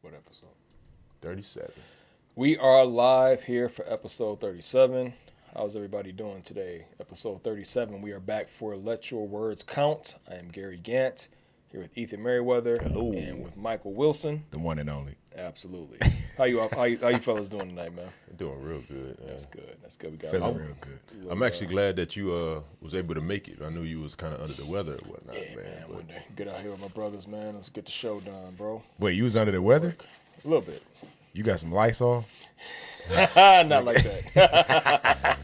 What episode? 37. We are live here for episode 37. How's everybody doing today? Episode 37. We are back for Let Your Words Count. I am Gary Gant, here with Ethan Merriweather. Hello. And with Michael Wilson. The one and only. Absolutely. How you fellas doing tonight, man? Doing real good. Man. That's good. That's good. We got Feeling real good. I'm actually glad that you was able to make it. I knew you was kind of under the weather and whatnot, Yeah, man. but One day. Get out here with my brothers, man. Let's get the show done, bro. Wait, you was under the weather? A little bit. You got some Lysol? Not like that.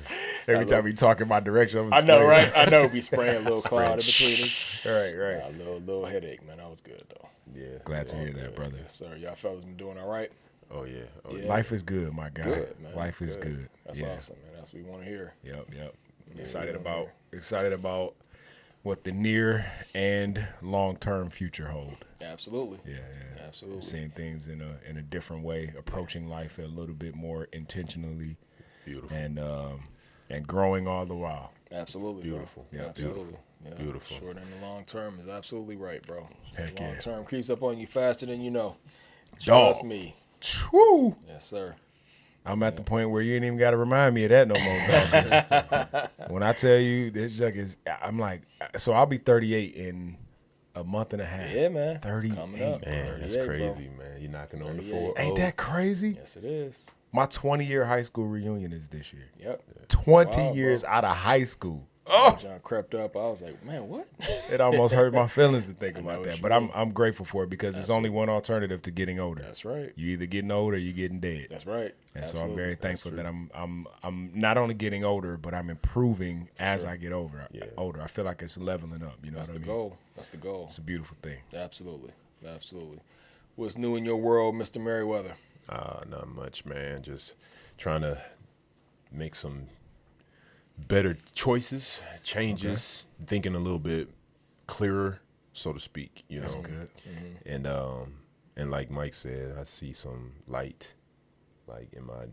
Every time we talk in my direction, I know, right? I know. We spraying a little cloud in between us. Right. A little headache, man. That was good, though. yeah. Glad to hear that, brother. Yes, sir. Y'all fellas been doing all right? Oh yeah. Yeah. Life is good, my guy. Good, man. Life is good. That's awesome, man. That's what we want to hear. Yep. Yeah, Excited yeah. about what the near and long term future hold. Absolutely. Yeah. Absolutely. Seeing things in a different way, approaching life a little bit more intentionally, Beautiful. and growing all the while. Absolutely. Beautiful. Bro. Yeah, Absolutely. Yeah. Beautiful. Short and the long term is absolutely right, bro. Heck long yeah. term creeps up on you faster than you know. Dog. Trust me. Woo! Yes, sir. I'm at the point where you ain't even got to remind me of that no more, dog. When I tell you this junk is, I'm like, so I'll be 38 in a month and a half. Yeah, man. It's 38. coming up. Man, that's 38, crazy, bro. man. You're knocking on the 38. floor. Ain't that crazy? Yes, it is. My 20-year high school reunion is this year. Yep. 20 wild, years bro. out of high school. Oh. John crept up. I was like, man, what? It almost hurt my feelings to think about what that. you But mean. I'm grateful for it because it's only one alternative to getting older. That's right. You either getting older or you getting dead. That's right. And so Absolutely. I'm very That's thankful true. that I'm not only getting older, but I'm improving as sure. I get older. Yeah. I feel like it's leveling up. You know That's what I the mean? goal. That's the goal. It's a beautiful thing. Absolutely. What's new in your world, Mr. Merriweather? Not much, man. Just trying to make some better choices, changes, thinking a little bit clearer, so to speak. You That's know, good. and like Mike said, I see some light, like in my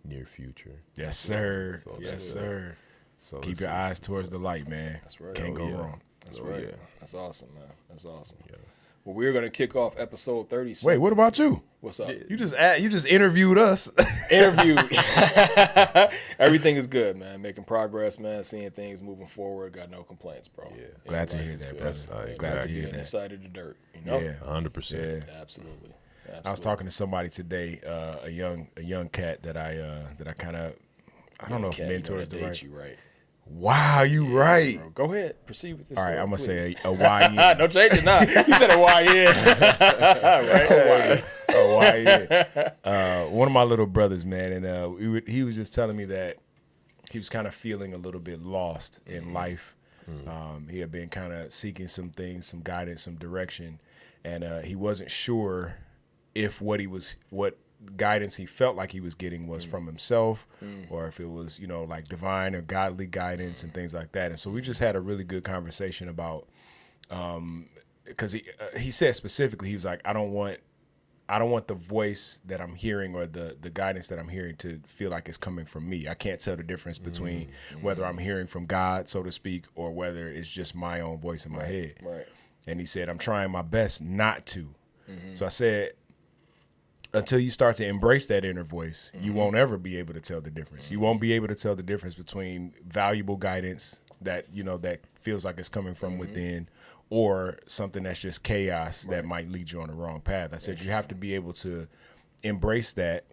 near future. Yes, sir. So Yes, that's sir. So Keep it's- your eyes towards the light, man. That's right. Can't Oh, go yeah. wrong. That's Oh, right. yeah. That's awesome, man. That's awesome. Yeah. Well, we're going to kick off episode 37. Wait, what about you? What's up? You just interviewed us. Interview. Everything is good, man. Making progress, man. Seeing things moving forward. Got no complaints, bro. Yeah. Glad to life hear is that, good. brother. That's Glad to exactly. hear Getting that. inside of the dirt, you know? Yeah. 100%. Yeah. Absolutely. I was talking to somebody today, a young cat that I kind of, I don't know if mentor is the right. You right. Wow, you right. Bro, go ahead. Proceed with this. All right, story, I'm gonna please. say a YN. Don't change it now. You said a YN. Right? A YN. One of my little brothers, man, and he was just telling me that he was kind of feeling a little bit lost in life. He had been kind of seeking some things, some guidance, some direction, and he wasn't sure if what guidance he felt like he was getting was from himself or if it was, like divine or godly guidance and things like that. And so we just had a really good conversation about, because he said specifically, he was like, I don't want the voice that I'm hearing or the guidance that I'm hearing to feel like it's coming from me. I can't tell the difference between whether I'm hearing from God, so to speak, or whether it's just my own voice in my head. Right. And he said, I'm trying my best not to. So I said, until you start to embrace that inner voice, you won't ever be able to tell the difference. You won't be able to tell the difference between valuable guidance that, that feels like it's coming from within or something that's just chaos that might lead you on the wrong path. I said you have to be able to embrace that,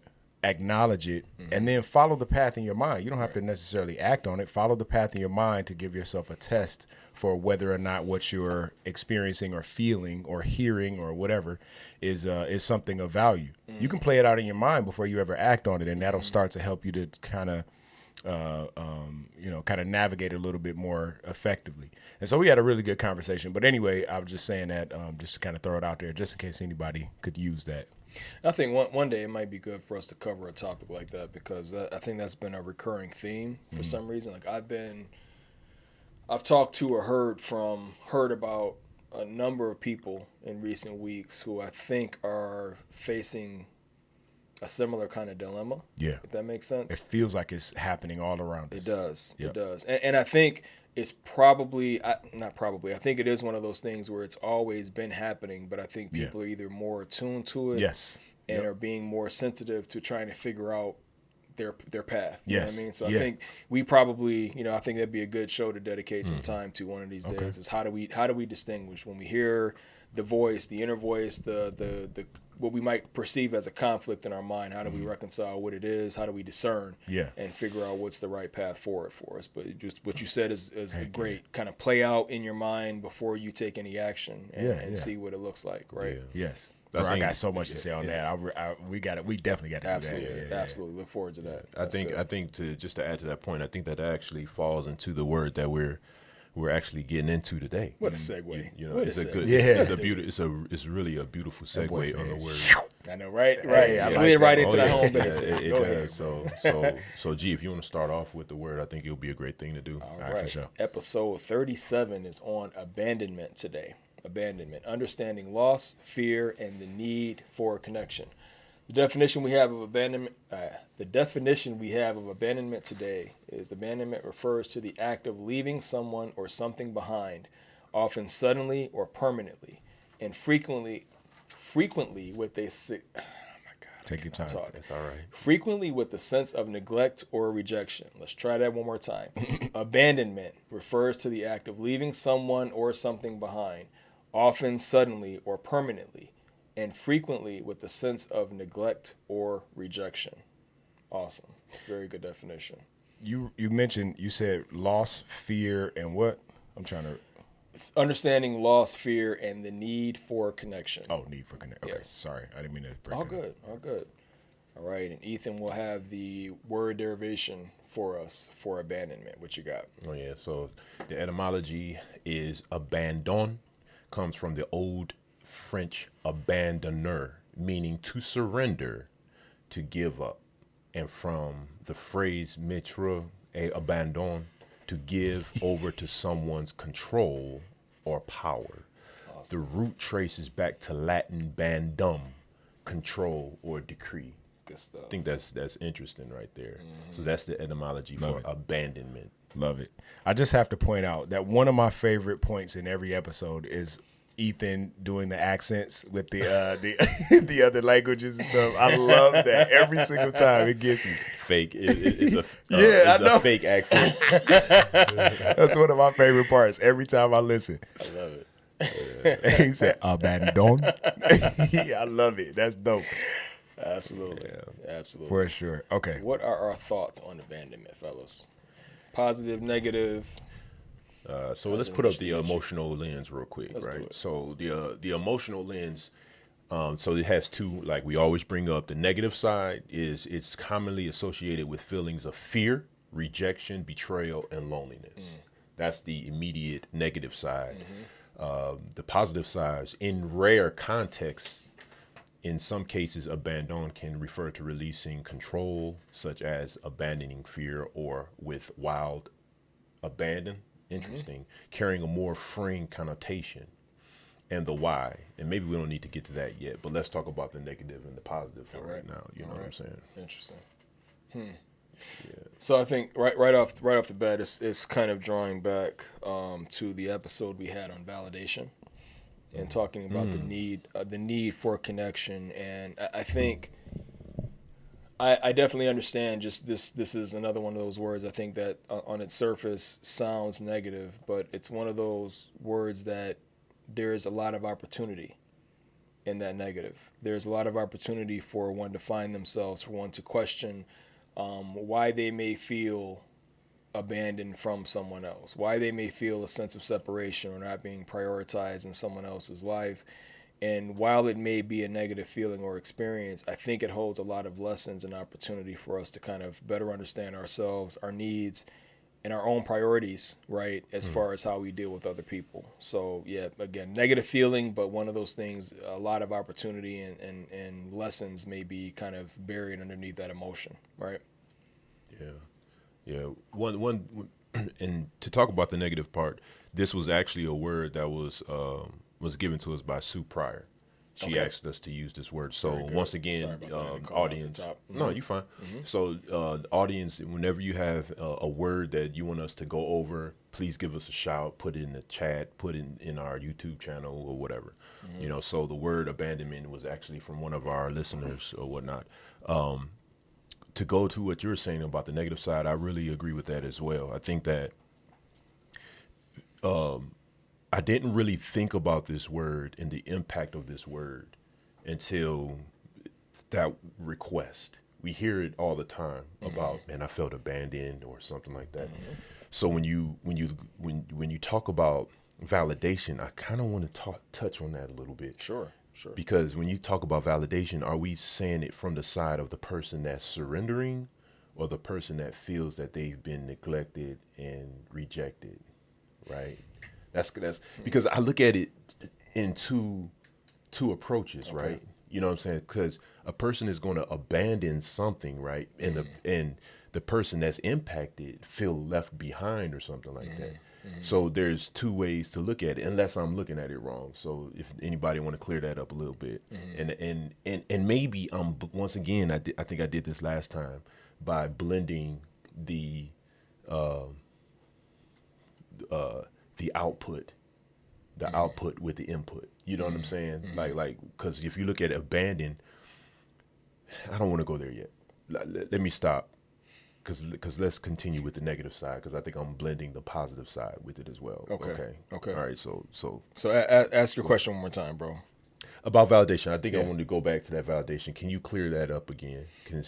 acknowledge it, and then follow the path in your mind. You don't have to necessarily act on it. Follow the path in your mind to give yourself a test for whether or not what you're experiencing or feeling or hearing or whatever is something of value. You can play it out in your mind before you ever act on it, and that'll start to help you to kind of navigate a little bit more effectively. And so we had a really good conversation. But anyway, I was just saying that just to kind of throw it out there, just in case anybody could use that. I think one day it might be good for us to cover a topic like that because I think that's been a recurring theme for some reason. Like I've talked to or heard about a number of people in recent weeks who I think are facing a similar kind of dilemma. Yeah. If that makes sense. It feels like it's happening all around us. It does. Yep. It does. And I think it's probably, not probably, I think it is one of those things where it's always been happening, but I think people are either more attuned to it Yes. and are being more sensitive to trying to figure out their path. You know what I mean? So I Yeah. think we probably, I think that'd be a good show to dedicate some time to one of these days is how do we distinguish when we hear the voice, the inner voice, the what we might perceive as a conflict in our mind, how do we reconcile what it is? How do we discern and figure out what's the right path forward for us? But just what you said is great. Kind of play out in your mind before you take any action and see what it looks like, right? Yeah. Yes. I got so much to say on that. We definitely got to Absolutely, do that. absolutely. Look forward to that. I think to add to that point, I think that actually falls into the word that we're actually getting into today. What a segue! It's really a beautiful segue on the word. I know, right? Hey, Slid right into that home base. It Go does. ahead. So G, if you want to start off with the word, I think it'll be a great thing to do. All right. for sure. Episode 37 is on abandonment today. Abandonment, understanding loss, fear, and the need for connection. The definition we have of abandonment today is abandonment refers to the act of leaving someone or something behind, often suddenly or permanently, and frequently with a Take your time. It's all right. frequently with a sense of neglect or rejection. Let's try that one more time. Abandonment refers to the act of leaving someone or something behind, often suddenly or permanently, and frequently with a sense of neglect or rejection. Awesome. Very good definition. You said loss, fear, and what? I'm trying to. It's understanding loss, fear, and the need for connection. Oh, need for connection. Okay, Yes. sorry, I didn't mean to break All it. good. All good. All right. And Ethan will have the word derivation for us for abandonment. What you got? Oh yeah. So the etymology is abandon, comes from the old French abandonner, meaning to surrender, to give up, and from the phrase mettre et abandon, to give over to someone's control or power. Awesome. The root traces back to Latin bandum, control or decree. Good stuff. I think that's interesting right there. So that's the etymology for it. abandonment. Love it. I just have to point out that one of my favorite points in every episode is Ethan doing the accents with the the other languages and stuff. I love that every single time. It gets me. Fake. It's a I know. a fake accent. That's one of my favorite parts. Every time I listen, I love it. he said abandon. Yeah, I love it. That's dope Absolutely. Absolutely. for sure. Okay. What are our thoughts on abandonment, fellas? Positive, negative? So let's put up the emotional lens real quick, Let's do right? it. So the emotional lens, so it has two, like we always bring up. The negative side is it's commonly associated with feelings of fear, rejection, betrayal, and loneliness. That's the immediate negative side. The positive side, in rare contexts, in some cases, abandon can refer to releasing control, such as abandoning fear, or with wild abandon. Interesting, carrying a more freeing connotation. And the why, and maybe we don't need to get to that yet, but let's talk about the negative and the positive for right now. You know what I'm saying? Interesting. So I think right off the bat, it's kind of drawing back to the episode we had on validation and talking about the need for connection. And I think I definitely understand. Just this is another one of those words I think that on its surface sounds negative, but it's one of those words that there is a lot of opportunity in that negative. There's a lot of opportunity for one to find themselves, for one to question why they may feel abandoned from someone else, why they may feel a sense of separation or not being prioritized in someone else's life. And while it may be a negative feeling or experience, I think it holds a lot of lessons and opportunity for us to kind of better understand ourselves, our needs, and our own priorities, right, as far as how we deal with other people. So, yeah, again, negative feeling, but one of those things, a lot of opportunity and lessons may be kind of buried underneath that emotion, right? Yeah. One, and to talk about the negative part, this was actually a word that was given to us by Sue Pryor. She asked us to use this word. So Very good. once again, Sorry about that. I didn't call out the audience. top. No, you're fine. So audience, whenever you have a word that you want us to go over, please give us a shout. Put it in the chat. Put it in our YouTube channel or whatever. You know. So the word abandonment was actually from one of our listeners or whatnot. To go to what you're saying about the negative side, I really agree with that as well. I think that I didn't really think about this word and the impact of this word until that request. We hear it all the time about, man, I felt abandoned or something like that. So when you talk about validation, I kind of want to touch on that a little bit. Sure. Because when you talk about validation, are we saying it from the side of the person that's surrendering or the person that feels that they've been neglected and rejected, right? That's because I look at it in two approaches, right? You know what I'm saying? Because a person is going to abandon something, right? And the person that's impacted feel left behind or something like that. So there's two ways to look at it, unless I'm looking at it wrong. So if anybody want to clear that up a little bit, and maybe once again, I think I did this last time by blending the output with the input. You know what I'm saying? Like because if you look at abandon, I don't want to go there yet. Let me stop. Because let's continue with the negative side, because I think I'm blending the positive side with it as well. Okay. All right. So Ask your question one more time, bro. about validation, I think I want to go back to that validation. Can you clear that up again? Can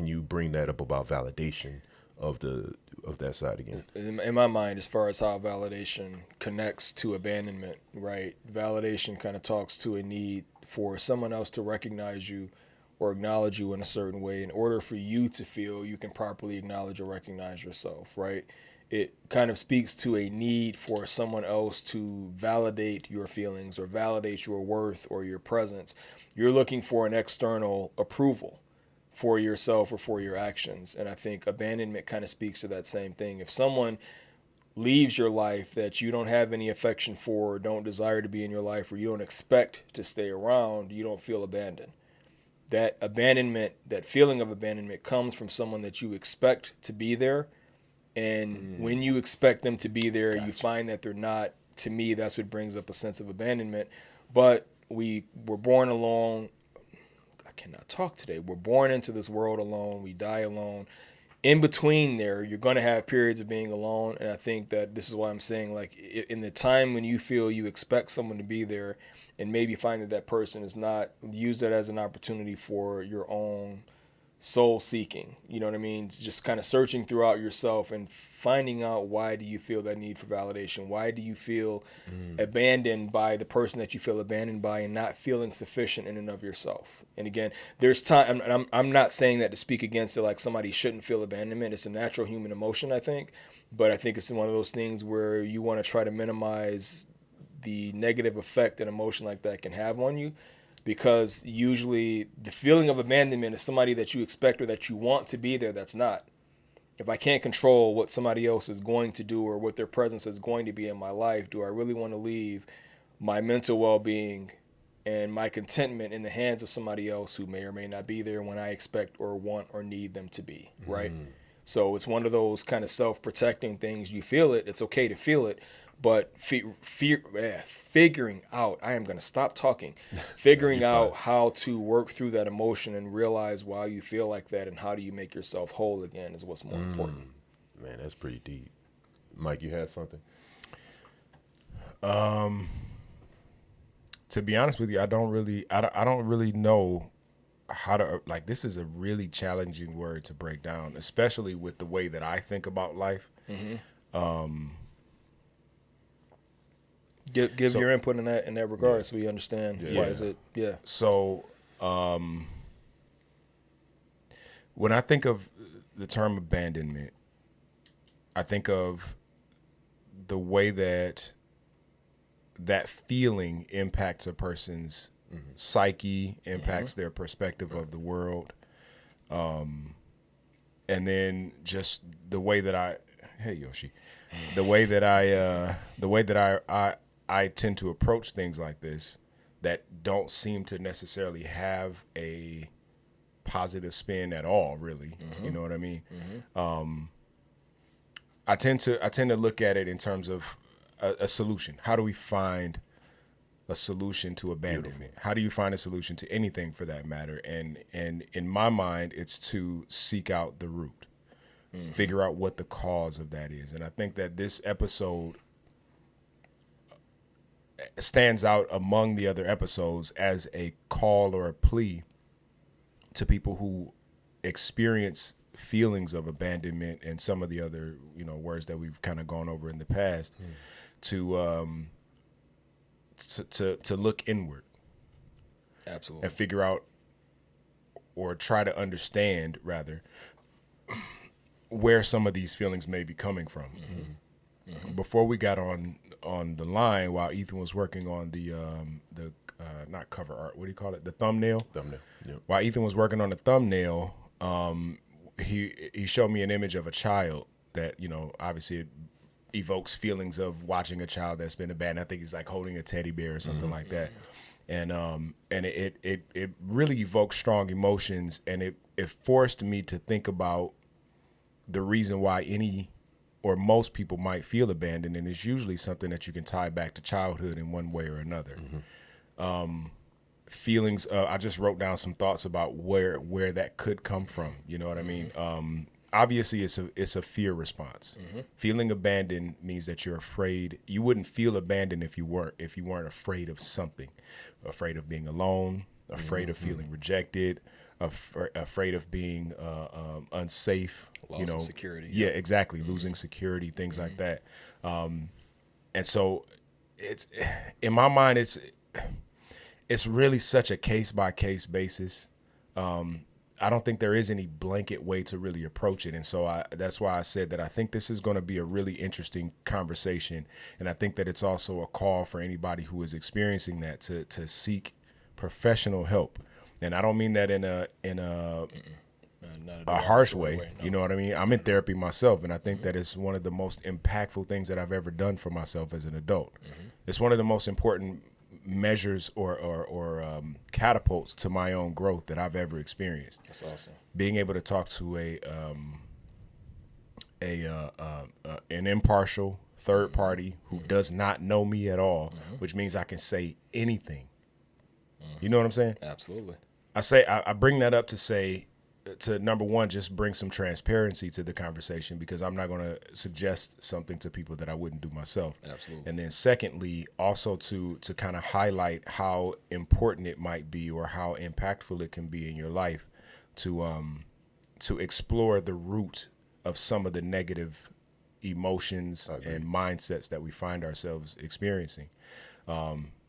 you bring that up about validation of that side again? In my mind, as far as how validation connects to abandonment, right? Validation kind of talks to a need for someone else to recognize you or acknowledge you in a certain way in order for you to feel you can properly acknowledge or recognize yourself, right? It kind of speaks to a need for someone else to validate your feelings or validate your worth or your presence. You're looking for an external approval for yourself or for your actions. And I think abandonment kind of speaks to that same thing. If someone leaves your life that you don't have any affection for or don't desire to be in your life or you don't expect to stay around, you don't feel abandoned. That abandonment, that feeling of abandonment comes from someone that you expect to be there. And when you expect them to be there, you find that they're not. To me, that's what brings up a sense of abandonment. But we were born alone. I cannot talk today. We're born into this world alone. We die alone. In between there, you're going to have periods of being alone. And I think that this is why I'm saying, like, in the time when you feel you expect someone to be there and maybe find that person is not, use that as an opportunity for your own soul seeking. You know what I mean? Just kind of searching throughout yourself and finding out, why do you feel that need for validation? Why do you feel abandoned by the person that you feel abandoned by and not feeling sufficient in and of yourself? And again, there's time, and I'm not saying that to speak against it, like somebody shouldn't feel abandonment. It's a natural human emotion, I think. But I think it's one of those things where you want to try to minimize the negative effect an emotion like that can have on you. Because usually the feeling of abandonment is somebody that you expect or that you want to be there that's not. If I can't control what somebody else is going to do or what their presence is going to be in my life, do I really want to leave my mental well-being and my contentment in the hands of somebody else who may or may not be there when I expect or want or need them to be, right? So it's one of those kind of self-protecting things. You feel it. It's okay to feel it. But figuring out, I am going to stop talking, figuring out how to work through that emotion and realize why you feel like that and how do you make yourself whole again is what's more important. Man, that's pretty deep. Mike, you had something? To be honest with you, I don't really know how to, like, this is a really challenging word to break down, especially with the way that I think about life. Give your input in that regard so we understand why is it. So when I think of the term abandonment, I think of the way that feeling impacts a person's psyche, impacts their perspective of the world, and then just the way that I tend to approach things like this. that don't seem to necessarily have a positive spin at all, really. You know what I mean? I tend to look at it in terms of a solution. How do we find a solution to abandonment? How do you find a solution to anything for that matter? And in my mind, it's to seek out the root, figure out what the cause of that is. And I think that this episode stands out among the other episodes as a call or a plea to people who experience feelings of abandonment and some of the other, words that we've kind of gone over in the past, to look inward. Absolutely. And figure out, or try to understand rather, where some of these feelings may be coming from. Before we got on the line, while Ethan was working on the not cover art, what do you call it? The thumbnail. Yep. While Ethan was working on the thumbnail, he showed me an image of a child that, obviously it evokes feelings of watching a child that's been abandoned. I think he's like holding a teddy bear or something like that. And it really evokes strong emotions, and it forced me to think about the reason why any or most people might feel abandoned, and it's usually something that you can tie back to childhood in one way or another. Feelings, I just wrote down some thoughts about where that could come from. You know what I mean? Obviously, it's a fear response. Feeling abandoned means that you're afraid. You wouldn't feel abandoned if you weren't afraid of something, afraid of being alone, afraid of feeling rejected, afraid of being unsafe. Loss of security. Yeah, exactly. Losing security, things like that. And so, it's in my mind, it's really such a case by case basis. I don't think there is any blanket way to really approach it. And so that's why I said that I think this is going to be a really interesting conversation. And I think that it's also a call for anybody who is experiencing that to seek professional help. And I don't mean that in a harsh way. No. You know what I mean? I'm in therapy myself, and I think that it's one of the most impactful things that I've ever done for myself as an adult. It's one of the most important measures or catapults to my own growth that I've ever experienced. That's awesome. Being able to talk to an impartial third party who does not know me at all, which means I can say anything. You know what I'm saying? Absolutely. I bring that up to say, to number one, just bring some transparency to the conversation, because I'm not going to suggest something to people that I wouldn't do myself. Absolutely. And then secondly, also to kind of highlight how important it might be, or how impactful it can be in your life to explore the root of some of the negative emotions and mindsets that we find ourselves experiencing.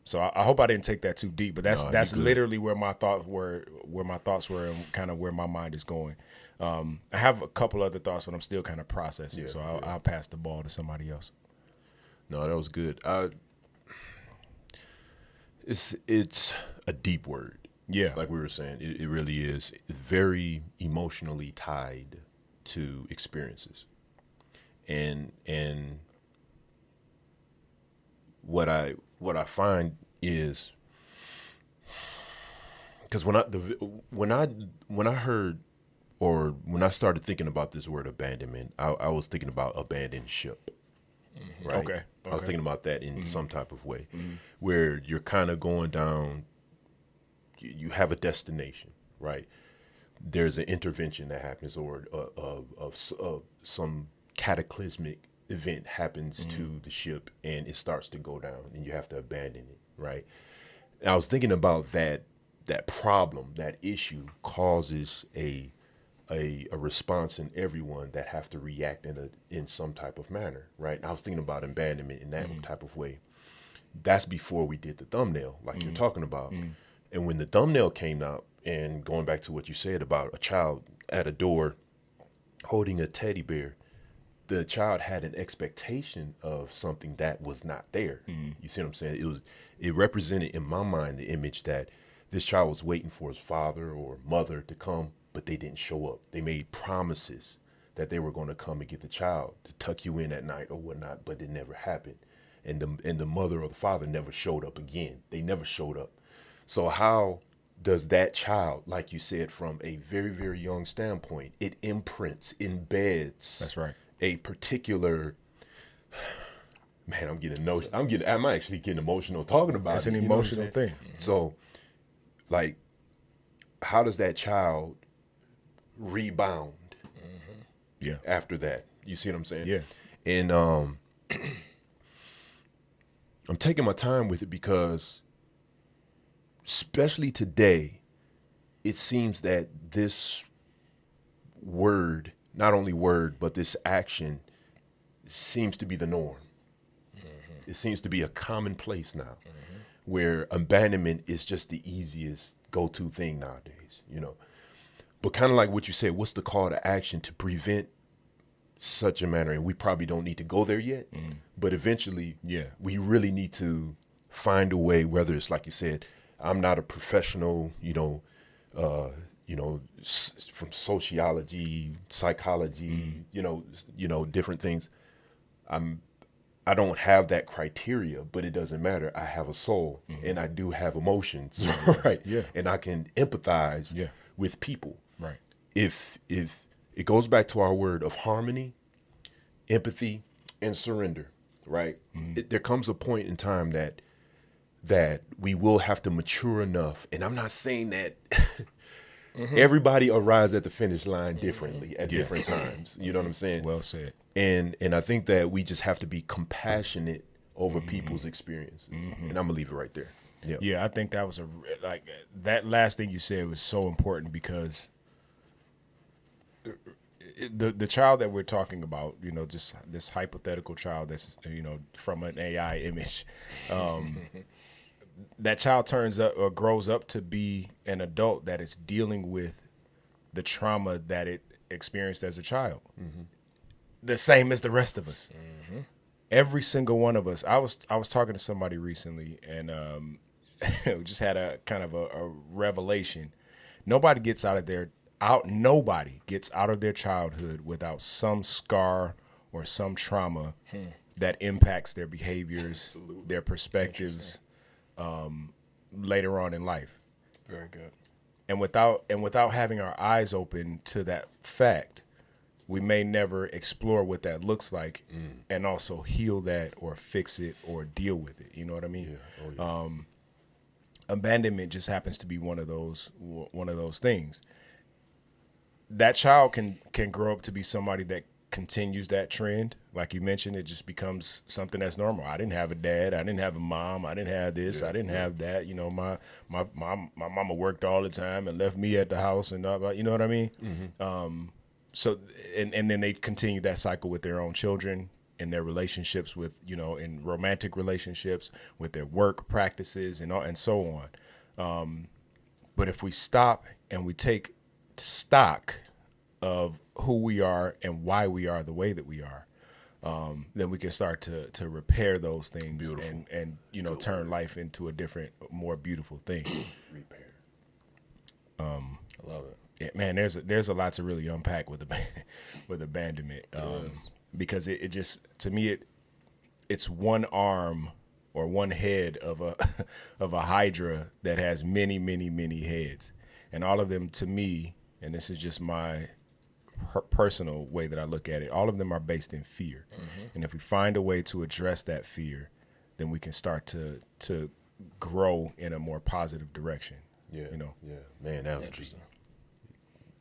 So I hope I didn't take that too deep, but that's literally where my thoughts were, and kind of where my mind is going. I have a couple other thoughts, but I'm still kind of processing. So I'll pass the ball to somebody else. No, that was good. It's a deep word. Yeah. Like we were saying, it really is. It's very emotionally tied to experiences. And what I find is, because when I heard, or when I started thinking about this word abandonment, I was thinking about abandoned ship. Right? Okay. I was thinking about that in some type of way, where you're kind of going down. You have a destination, right? There's an intervention that happens, or some cataclysmic event happens to the ship, and it starts to go down, and you have to abandon it, right? And I was thinking about that problem, that issue causes a response in everyone that have to react in some type of manner, right? And I was thinking about abandonment in that type of way. That's before we did the thumbnail, like you're talking about. And when the thumbnail came out, and going back to what you said about a child at a door holding a teddy bear, the child had an expectation of something that was not there. You see what I'm saying? It represented in my mind the image that this child was waiting for his father or mother to come, but they didn't show up. They made promises that they were going to come and get the child to tuck you in at night or whatnot, but it never happened. And the mother or the father never showed up again. They never showed up. So how does that child, like you said, from a very, very young standpoint, it imprints, embeds That's right. a particular man, I'm actually getting emotional talking about It's this. an You know what I'm emotional saying? thing. So, like, how does that child rebound Yeah. after that? You see what I'm saying? Yeah. And I'm taking my time with it because, especially today, it seems that this word, not only word, but this action seems to be the norm. It seems to be a commonplace now, where abandonment is just the easiest go-to thing nowadays, you know. But kind of like what you said, what's the call to action to prevent such a manner? And we probably don't need to go there yet, but eventually, Yeah. we really need to find a way. Whether it's like you said, I'm not a professional, from sociology, psychology, different things. I don't have that criteria, but it doesn't matter. I have a soul and I do have emotions, right? Yeah. And I can empathize Yeah. with people. Right. If it goes back to our word of harmony, empathy, and surrender, right? There comes a point in time that we will have to mature enough. And I'm not saying that everybody arrives at the finish line differently at different times. You know what I'm saying? Well said. And I think that we just have to be compassionate over people's experiences. And I'm gonna leave it right there. Yeah. Yeah, I think that was that last thing you said was so important because the child that we're talking about, just this hypothetical child that's, from an AI image, that child turns up or grows up to be an adult that is dealing with the trauma that it experienced as a child. The same as the rest of us. Every single one of us. I was talking to somebody recently, and we just had a kind of a revelation. Nobody gets out of their childhood without some scar or some trauma that impacts their behaviors, their perspectives later on in life. Very good. And without having our eyes open to that fact, we may never explore what that looks like and also heal that or fix it or deal with it. You know what I mean? Yeah. Oh, yeah. Abandonment just happens to be one of those things. That child can grow up to be somebody that continues that trend. Like you mentioned, it just becomes something that's normal. I didn't have a dad. I didn't have a mom. I didn't have this. I didn't have that. My mama worked all the time and left me at the house and all, you know what I mean? So and then they continue that cycle with their own children in their relationships with, in romantic relationships, with their work practices and so on. But if we stop and we take stock of who we are and why we are the way that we are, then we can start to repair those things. Beautiful. and turn life into a different, more beautiful thing. Repair. I love it. Yeah, man, there's a lot to really unpack with abandonment, because it just, to me, it's one arm or one head of a hydra that has many, many, many heads, and all of them, to me, and this is just my personal way that I look at it, all of them are based in fear. And if we find a way to address that fear, then we can start to grow in a more positive direction. Yeah. Yeah. Man, that was interesting.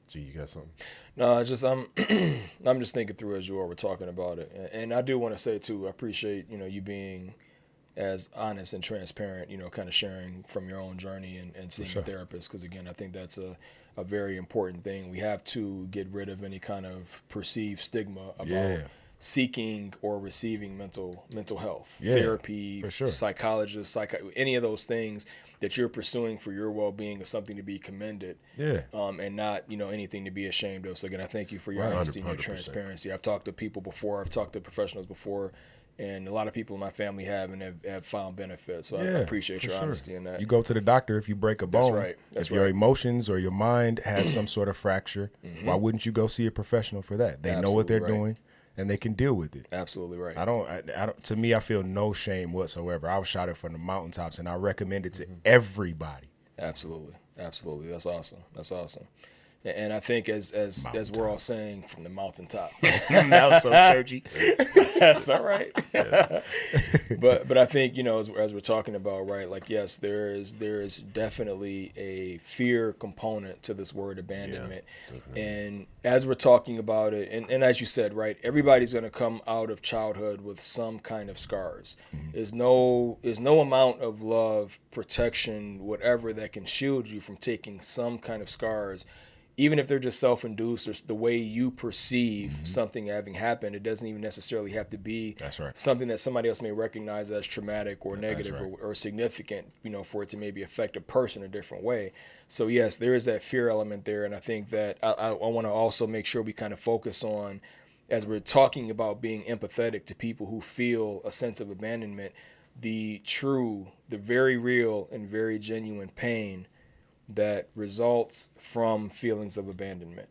Gee, you got something? No, I'm just thinking through as you all were talking about it, and I do want to say too, I appreciate you being as honest and transparent, kind of sharing from your own journey and seeing a therapist, because again, I think that's a very important thing. We have to get rid of any kind of perceived stigma about seeking or receiving mental health therapy, psychologists, any of those things that you're pursuing for your well-being is something to be commended, and not anything to be ashamed of. So again, I thank you for your honesty and your 100%. transparency. I've talked to people before, I've talked to professionals before, and a lot of people in my family have and have found benefit. So I appreciate your honesty in that. You go to the doctor if you break a bone. That's right. If your emotions or your mind has some sort of fracture, why wouldn't you go see a professional for that? They know what they're doing and they can deal with it. Absolutely right. I don't. To me, I feel no shame whatsoever. I was shouted from the mountaintops, and I recommend it to everybody. Absolutely. Absolutely. That's awesome. That's awesome. And I think as we're all saying from the mountaintop, that was so churchy. That's all right. But I think, you know, as we're talking about, right, like, yes, there is definitely a fear component to this word abandonment. Definitely. And as we're talking about it, and as you said, right, everybody's going to come out of childhood with some kind of scars. There's no amount of love, protection, whatever that can shield you from taking some kind of scars. Even if they're just self-induced or the way you perceive something having happened, it doesn't even necessarily have to be something that somebody else may recognize as traumatic or negative or significant, you know, for it to maybe affect a person a different way. So yes, there is that fear element there. And I think that I want to also make sure we kind of focus on, as we're talking about being empathetic to people who feel a sense of abandonment, the very real and very genuine pain that results from feelings of abandonment.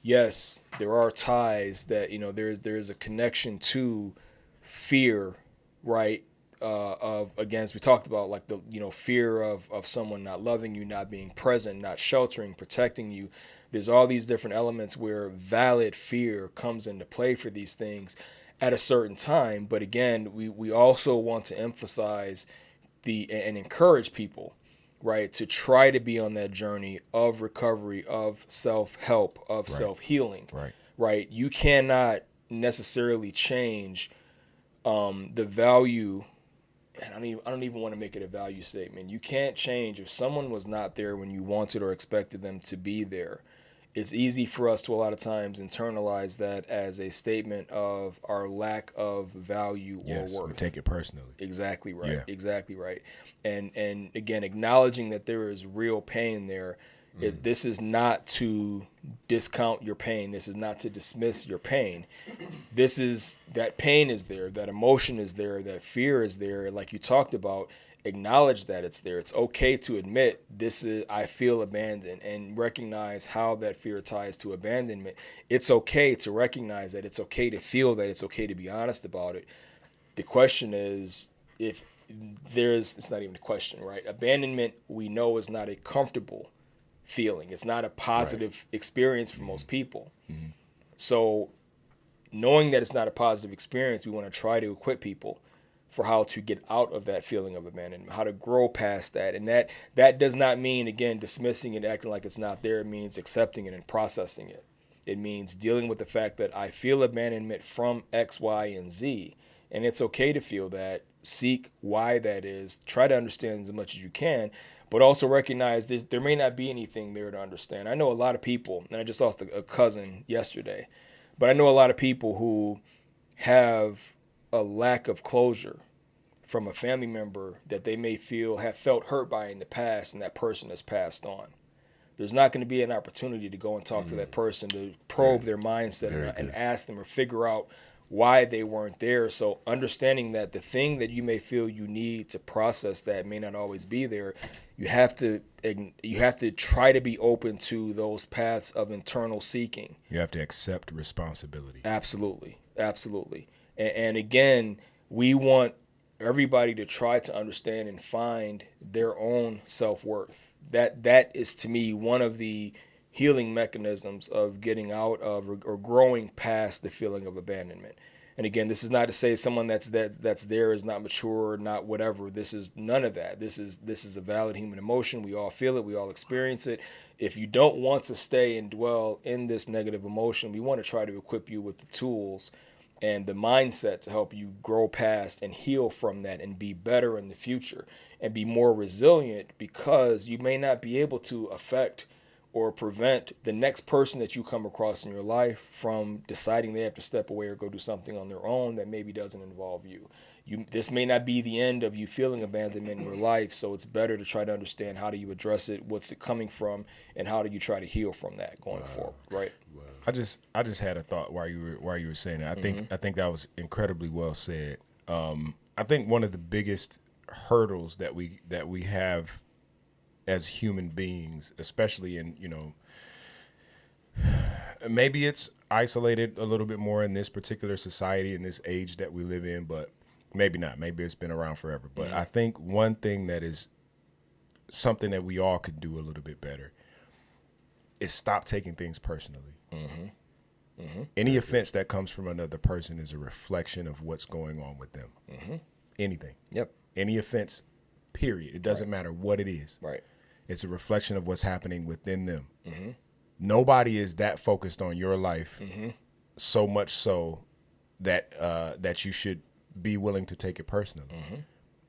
Yes, there are ties that, you know, there is a connection to fear, right? Of, again, as we talked about, like the, you know, fear of someone not loving you, not being present, not sheltering, protecting you. There's all these different elements where valid fear comes into play for these things at a certain time. But again, we also want to emphasize and encourage people, right, to try to be on that journey of recovery, of self-help, of self-healing. Right. You cannot necessarily change the value. And I don't even want to make it a value statement. You can't change if someone was not there when you wanted or expected them to be there. It's easy for us to a lot of times internalize that as a statement of our lack of value or worth. We take it personally. Exactly right. Yeah. Exactly right. And again, acknowledging that there is real pain there. This is not to discount your pain. This is not to dismiss your pain. This is, that pain is there, that emotion is there, that fear is there. Like you talked about, acknowledge that it's there. It's okay to admit I feel abandoned, and recognize how that fear ties to abandonment. It's okay to recognize that. It's okay to feel that. It's okay to be honest about it. The question is, it's not even a question, right? Abandonment, we know, is not a comfortable feeling. It's not a positive experience for most people. So knowing that it's not a positive experience, we want to try to equip people for how to get out of that feeling of abandonment, how to grow past that. And that does not mean, again, dismissing it, acting like it's not there. It means accepting it and processing it. It means dealing with the fact that I feel abandonment from X, Y, and Z. And it's okay to feel that. Seek why that is. Try to understand as much as you can, but also recognize there may not be anything there to understand. I know a lot of people, and I just lost a cousin yesterday, but I know a lot of people who have a lack of closure from a family member that they may have felt hurt by in the past, and that person has passed on. There's not going to be an opportunity to go and talk to that person, to probe their mindset and ask them or figure out why they weren't there. So understanding that the thing that you may feel you need to process that may not always be there, you have to try to be open to those paths of internal seeking. You have to accept responsibility. Absolutely. Absolutely. And again, we want everybody to try to understand and find their own self-worth. That is, to me, one of the healing mechanisms of getting out of or growing past the feeling of abandonment. And again, this is not to say someone that's there is not mature or not whatever. This is none of that. This is a valid human emotion. We all feel it. We all experience it. If you don't want to stay and dwell in this negative emotion, we want to try to equip you with the tools and the mindset to help you grow past and heal from that and be better in the future and be more resilient, because you may not be able to affect or prevent the next person that you come across in your life from deciding they have to step away or go do something on their own that maybe doesn't involve you. This may not be the end of you feeling abandonment in your life, so it's better to try to understand how do you address it, what's it coming from, and how do you try to heal from that going forward, right? Wow. I just had a thought while you were saying it. I think that was incredibly well said. I think one of the biggest hurdles that we have as human beings, especially in, maybe it's isolated a little bit more in this particular society, in this age that we live in, but maybe not. Maybe it's been around forever. But I think one thing that is something that we all could do a little bit better is stop taking things personally. Any offense that comes from another person is a reflection of what's going on with them. Anything. Yep. Any offense, period. It doesn't matter what it is. Right. It's a reflection of what's happening within them. Nobody is that focused on your life, so much so that that you should be willing to take it personally.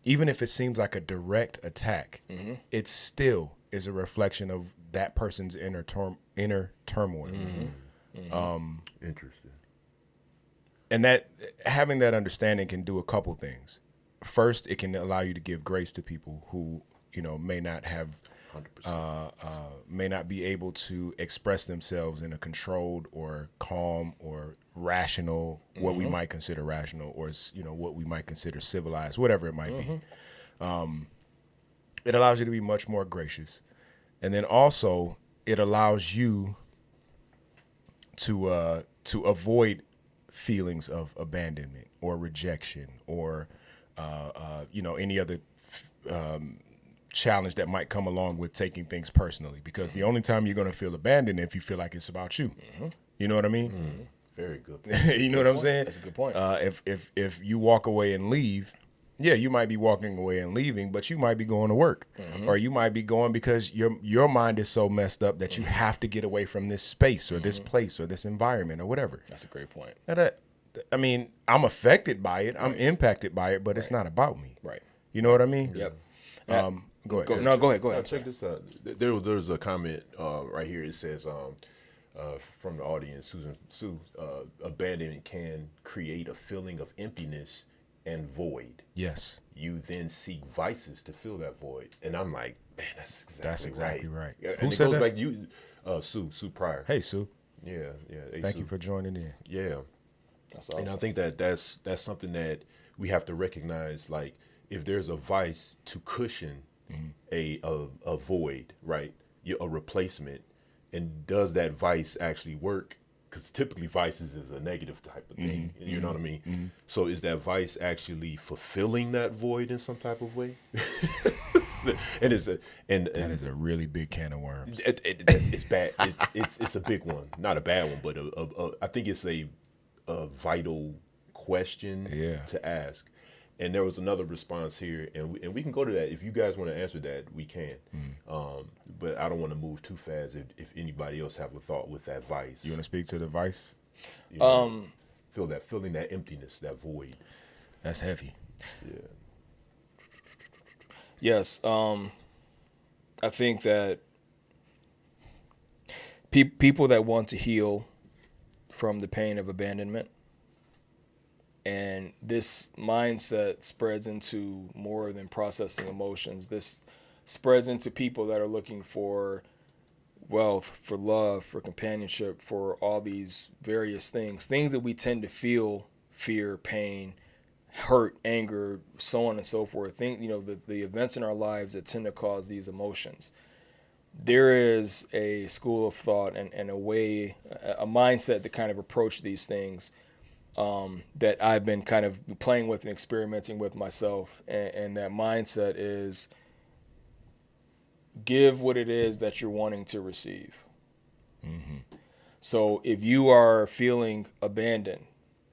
Even if it seems like a direct attack, it still is a reflection of that person's inner turmoil. Interesting. And that having that understanding can do a couple things. First, it can allow you to give grace to people who, you know, may not have, may not be able to express themselves in a controlled or calm or rational, what we might consider rational, or, you know, what we might consider civilized, whatever it might be. It allows you to be much more gracious. And then also it allows you to avoid feelings of abandonment or rejection or, you know, any other challenge that might come along with taking things personally, because the only time you're going to feel abandoned if you feel like it's about you. You know what I mean? Very good. You know what I'm saying? That's a good point. If you walk away and leave, yeah, you might be walking away and leaving, but you might be going to work, or you might be going because your mind is so messed up that you have to get away from this space or this place or this environment or whatever. That's a great point. I mean, I'm affected by it, I'm impacted by it, but it's not about me. Right. You know what I mean? Yep. Go ahead. Go ahead. Check this out. There's a comment right here. It says from the audience, Sue, abandonment can create a feeling of emptiness and void. Yes. You then seek vices to fill that void. And I'm like, man, that's exactly right. Yeah, Who and said it goes that? back to you, Sue Pryor. Hey, Sue. Yeah. Hey, Thank Sue. you for joining in. Yeah. That's awesome. And I think that's something that we have to recognize. Like, if there's a vice to cushion a void, right? A replacement, and does that vice actually work? Because typically vices is a negative type of thing. You know what I mean? So is that vice actually fulfilling that void in some type of way? And That is a really big can of worms. it's bad. It's a big one, not a bad one, but I think it's a vital question to ask. And there was another response here, and we can go to that. If you guys want to answer that, we can. But I don't want to move too fast if anybody else have a thought with that vice. You want to speak to the vice? You know, feeling that emptiness, that void. That's heavy. Yeah. Yes. I think that people that want to heal from the pain of abandonment, and this mindset spreads into more than processing emotions. This spreads into people that are looking for wealth, for love, for companionship, for all these various things that we tend to feel: fear, pain, hurt, anger, so on and so forth. The events in our lives that tend to cause these emotions. There is a school of thought and a way, a mindset to kind of approach these things that I've been kind of playing with and experimenting with myself. And that mindset is give what it is that you're wanting to receive. So if you are feeling abandoned,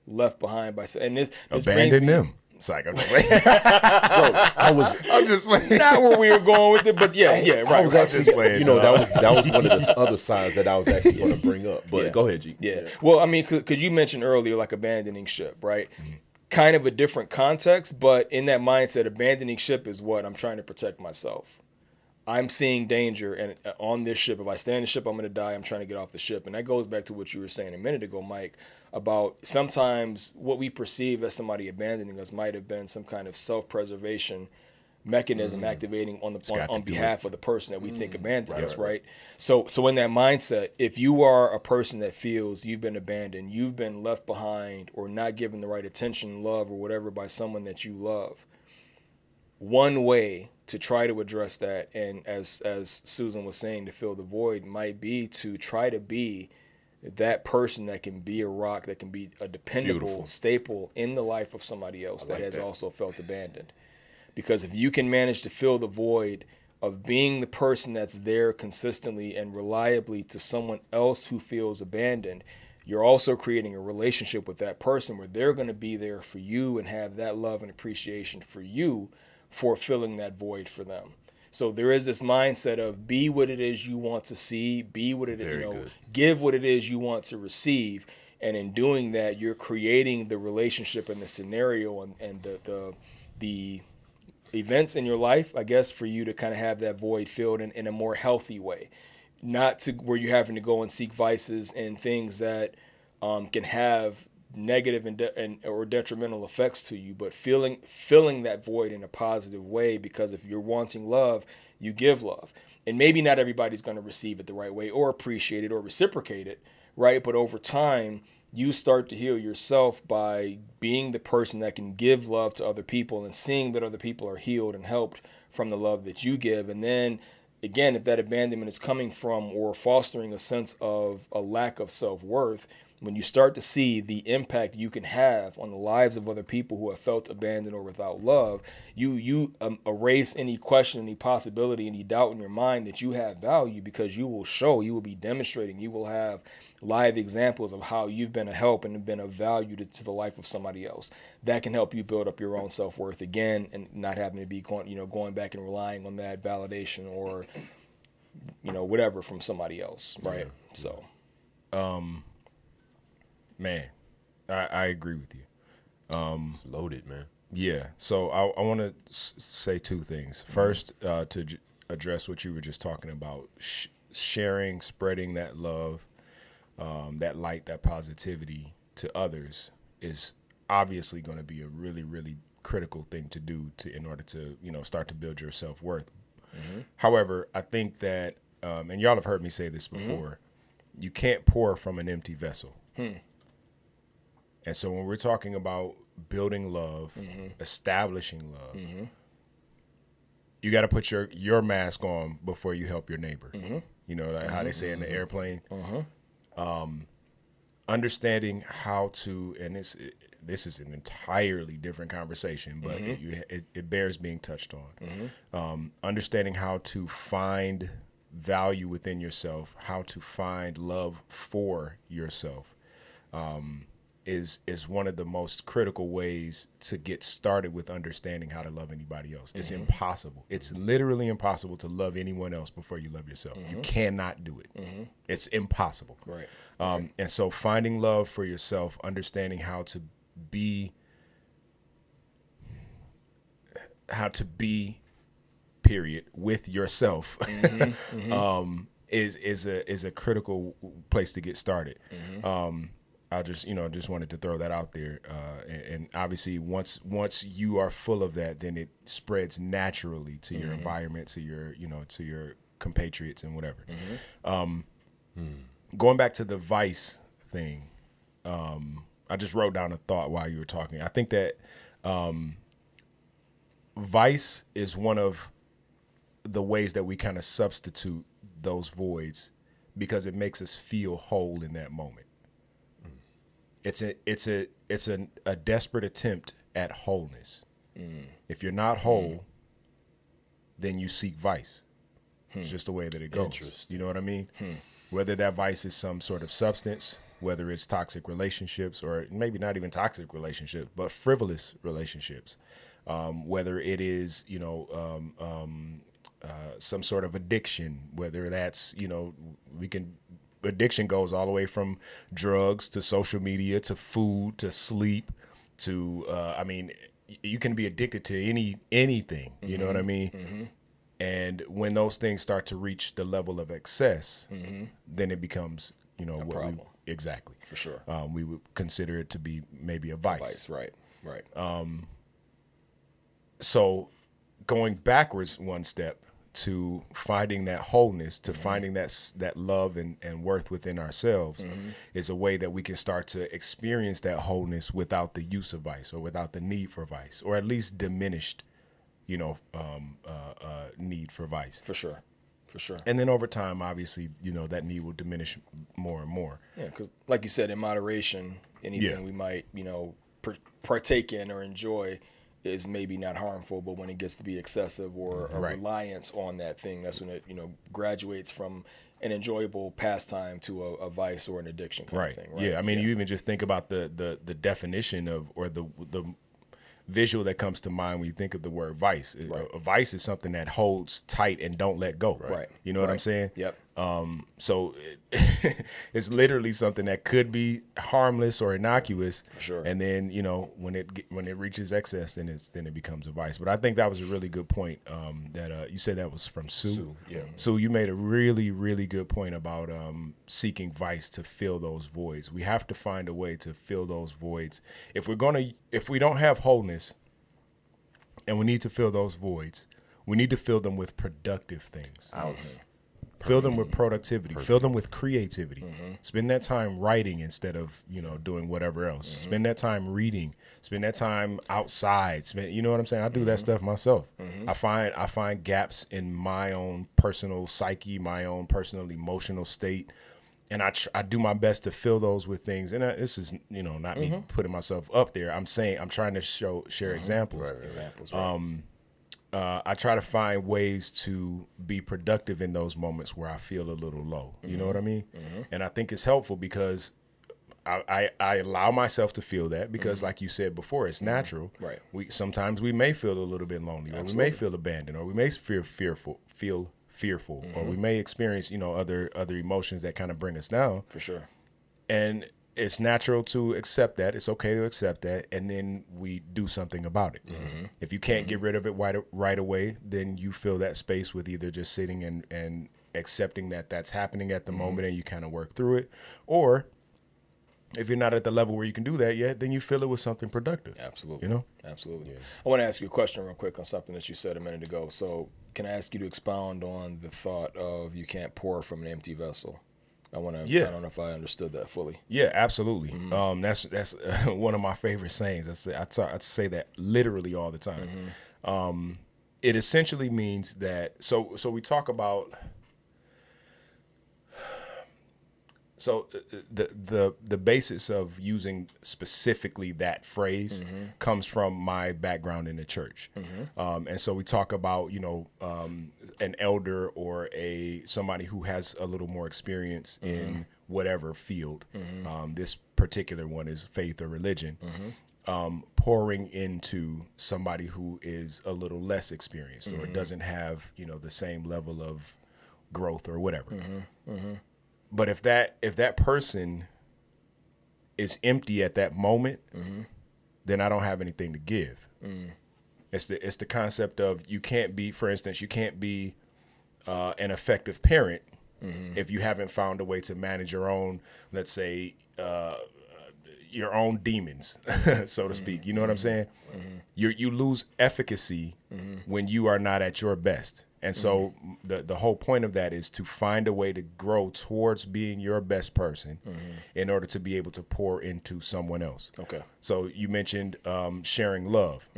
left behind by, and this Abandon them. It's like, I'm just playing. I'm just playing. Not where we were going with it, but yeah, right. I was actually, just playing, that was one of the other signs that I was actually going to bring up. But go ahead, G. Yeah. Well, I mean, because you mentioned earlier, like abandoning ship, right? Kind of a different context, but in that mindset, abandoning ship is what I'm trying to protect myself. I'm seeing danger, and on this ship, if I stay in the ship, I'm going to die. I'm trying to get off the ship. And that goes back to what you were saying a minute ago, Mike, about sometimes what we perceive as somebody abandoning us might have been some kind of self-preservation mechanism activating on behalf of the person that we think abandoned us, right? So in that mindset, if you are a person that feels you've been abandoned, you've been left behind, or not given the right attention, love, or whatever by someone that you love, one way to try to address that, and as Susan was saying, to fill the void, might be to try to be that person that can be a rock, that can be a dependable staple in the life of somebody else that has also felt abandoned. Because if you can manage to fill the void of being the person that's there consistently and reliably to someone else who feels abandoned, you're also creating a relationship with that person where they're going to be there for you and have that love and appreciation for you for filling that void for them. So there is this mindset of be what it is you want to see, be what it is, Good. give what it is you want to receive. And in doing that, you're creating the relationship and the scenario and the events in your life, I guess, for you to kind of have that void filled in a more healthy way. Not to where you're having to go and seek vices and things that can have negative or detrimental effects to you, but filling that void in a positive way, because if you're wanting love, you give love. And maybe not everybody's going to receive it the right way or appreciate it or reciprocate it, right? But over time, you start to heal yourself by being the person that can give love to other people and seeing that other people are healed and helped from the love that you give. And then again, if that abandonment is coming from or fostering a sense of a lack of self-worth, when you start to see the impact you can have on the lives of other people who have felt abandoned or without love, you erase any question, any possibility, any doubt in your mind that you have value, because you will be demonstrating, you will have live examples of how you've been a help and been of value to the life of somebody else. That can help you build up your own self-worth again, and not having to be going back and relying on that validation or whatever from somebody else, right? So Man, I agree with you. Loaded, man. Yeah. So I want to say two things. First, to address what you were just talking about, sharing, spreading that love, that light, that positivity to others is obviously going to be a really, really critical thing to do in order to, start to build your self-worth. Mm-hmm. However, I think that, and y'all have heard me say this before, you can't pour from an empty vessel. And so when we're talking about building love, establishing love, you got to put your mask on before you help your neighbor. You know, like how they say in the airplane. Understanding how to, and this is an entirely different conversation, but it bears being touched on. Understanding how to find value within yourself, how to find love for yourself. Is one of the most critical ways to get started with understanding how to love anybody else. It's impossible. It's literally impossible to love anyone else before you love yourself. You cannot do it. It's impossible. Right. And so finding love for yourself, understanding how to be period with yourself is a critical place to get started. I just wanted to throw that out there, and obviously once you are full of that, then it spreads naturally to your environment, to your compatriots and whatever. Going back to the vice thing, I just wrote down a thought while you were talking. I think that vice is one of the ways that we kind of substitute those voids because it makes us feel whole in that moment. It's a desperate attempt at wholeness. If you're not whole, then you seek vice. It's just the way that it goes. You know what I mean? Whether that vice is some sort of substance, whether it's toxic relationships, or maybe not even toxic relationships, but frivolous relationships. Whether it is, some sort of addiction, whether that's, addiction goes all the way from drugs to social media to food to sleep to, you can be addicted to anything, you know what I mean? And when those things start to reach the level of excess, then it becomes, a problem. Exactly. For sure. We would consider it to be maybe a vice. Right. So going backwards one step to finding that wholeness, to finding that love and worth within ourselves is a way that we can start to experience that wholeness without the use of vice or without the need for vice, or at least diminished, need for vice. For sure. And then over time, obviously, that need will diminish more and more. Yeah, because like you said, in moderation, anything we might, partake in or enjoy is maybe not harmful, but when it gets to be excessive or a Right. reliance on that thing, that's when it, graduates from an enjoyable pastime to a vice or an addiction kind Right. of thing. Right. Yeah. I mean, you even just think about the definition of, or the visual that comes to mind when you think of the word vice. Right. A vice is something that holds tight and don't let go. Right. You know what I'm Right. saying? Yep. So it's literally something that could be harmless or innocuous. For sure. And then, when it reaches excess, then it becomes a vice. But I think that was a really good point. That you said that was from Sue. Sue, yeah. So you made a really, really good point about seeking vice to fill those voids. We have to find a way to fill those voids. If we don't have wholeness, and we need to fill those voids, we need to fill them with productive things. Fill them with productivity. Fill them with creativity. Spend that time writing instead of doing whatever else. Spend that time reading. Spend that time outside. You know what I'm saying? I do that stuff myself. I find gaps in my own personal psyche, my own personal emotional state, and I do my best to fill those with things. And this is not me putting myself up there. I'm trying to share examples. Right. Examples. Right. I try to find ways to be productive in those moments where I feel a little low. You know what I mean? And I think it's helpful because I allow myself to feel that because, like you said before, it's natural. Right. Sometimes we may feel a little bit lonely, or we may feel abandoned, or we may feel fearful, or we may experience other emotions that kind of bring us down. For sure. And it's natural to accept that. It's okay to accept that, and then we do something about it. If you can't get rid of it right away, then you fill that space with either just sitting and accepting that that's happening at the moment, and you kind of work through it. Or if you're not at the level where you can do that yet, then you fill it with something productive. Absolutely. Absolutely. Yeah. I want to ask you a question real quick on something that you said a minute ago. So can I ask you to expound on the thought of you can't pour from an empty vessel? I don't know if I understood that fully. Yeah, absolutely. That's one of my favorite sayings. I say that literally all the time. It essentially means that so we talk about the basis of using specifically that phrase comes from my background in the church, and so we talk about an elder or somebody who has a little more experience in whatever field. This particular one is faith or religion. Pouring into somebody who is a little less experienced or doesn't have the same level of growth or whatever. But if that person is empty at that moment, then I don't have anything to give. It's the concept of you can't be, for instance, an effective parent if you haven't found a way to manage your own, let's say, your own demons, so to speak. You know what I'm saying? You lose efficacy when you are not at your best. And so the whole point of that is to find a way to grow towards being your best person in order to be able to pour into someone else. Okay. So you mentioned sharing love.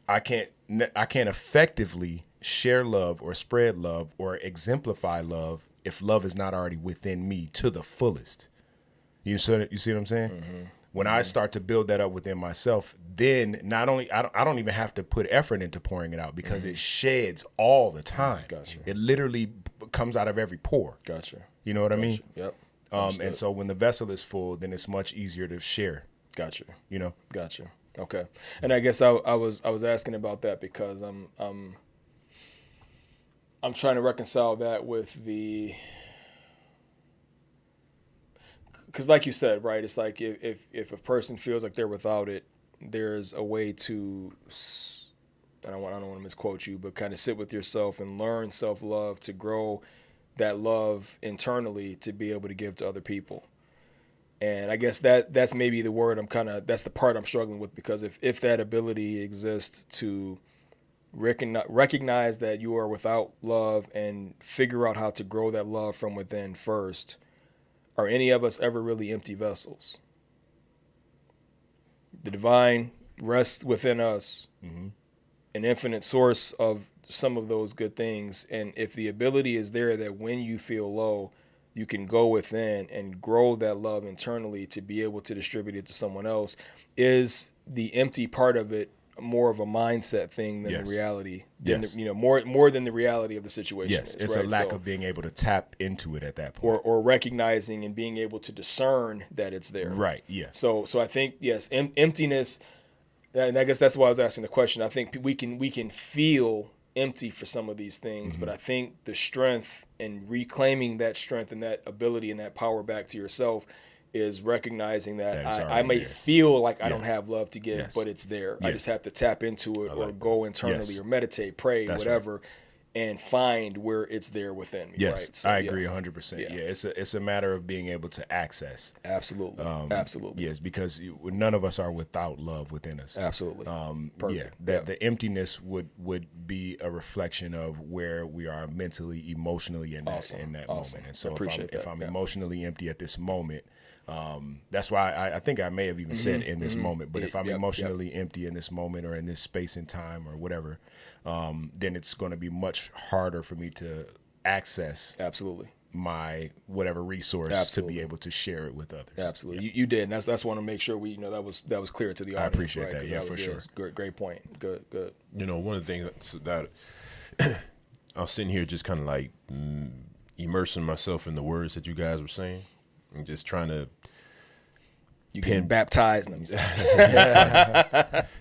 I can't effectively share love or spread love or exemplify love if love is not already within me to the fullest. You see what I'm saying? When I start to build that up within myself, then not only I don't even have to put effort into pouring it out because it sheds all the time. Gotcha. It literally comes out of every pore. Gotcha. You know what I mean? Yep. And so when the vessel is full, then it's much easier to share. Gotcha. Gotcha. Okay. And I guess I was asking about that because I'm trying to reconcile that with because like you said, right, it's like if a person feels like they're without it, there's a way to, I don't want to misquote you, but kind of sit with yourself and learn self-love to grow that love internally to be able to give to other people. And I guess that's maybe the word that's the part I'm struggling with, because if that ability exists to recognize that you are without love and figure out how to grow that love from within first, are any of us ever really empty vessels? The divine rests within us, an infinite source of some of those good things. And if the ability is there that when you feel low, you can go within and grow that love internally to be able to distribute it to someone else, is the empty part of it more of a mindset thing than Yes. the reality. Yes. More than the reality of the situation. Yes, is, it's right? a lack So- of being able to tap into it at that point. or recognizing and being able to discern that it's there. Right. Yeah. So I think yes, emptiness, and I guess that's why I was asking the question. I think we can feel empty for some of these things, but I think the strength and reclaiming that strength and that ability and that power back to yourself is recognizing that That it's I already may there. feel like I don't have love to give, Yes. but it's there. I Yes. just have to tap into it or go internally Yes. or meditate, pray, That's whatever, and find where it's there within me. Yes, right? So, I yeah. agree 100%. Yeah, it's a matter of being able to access. Absolutely. Absolutely. Yes, because none of us are without love within us. Absolutely. Yeah, Perfect. that the emptiness would be a reflection of where we are mentally, emotionally in that Awesome. in that Awesome. moment. And so I appreciate if that. I'm Yeah. emotionally empty at this moment, that's why I think I may have even said in this moment. But if I'm Yep. emotionally empty in this moment or in this space and time or whatever, then it's going to be much harder for me to access Absolutely. my whatever resource Absolutely. to be able to share it with others. Absolutely. You did. And that's want to make sure we, that was clear to the audience. appreciate right? that. 'Cause Yeah, was, for sure. was great point. Good. One of the things that I was sitting here just kind of like immersing myself in the words that you guys were saying and just trying to You getting baptized. Let me say.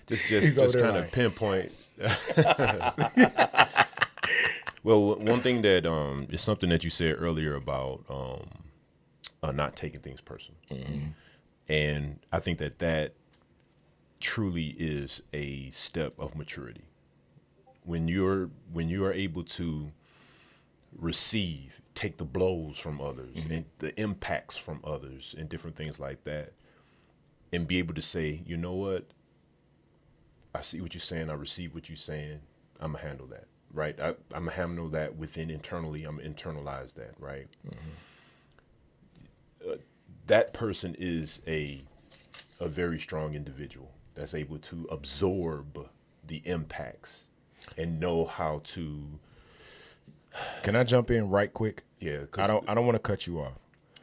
just over there kind of like- pinpoint. Well, one thing that is something that you said earlier about not taking things personal, and I think that truly is a step of maturity. When you are able to receive, take the blows from others and the impacts from others and different things like that, and be able to say, you know what, I see what you're saying, I receive what you're saying, I'm gonna handle that, right? I'm gonna handle that within internally, I'm gonna internalize that, right? That person is a very strong individual that's able to absorb the impacts and know how to. Can I jump in right quick? Yeah, I don't want to cut you off.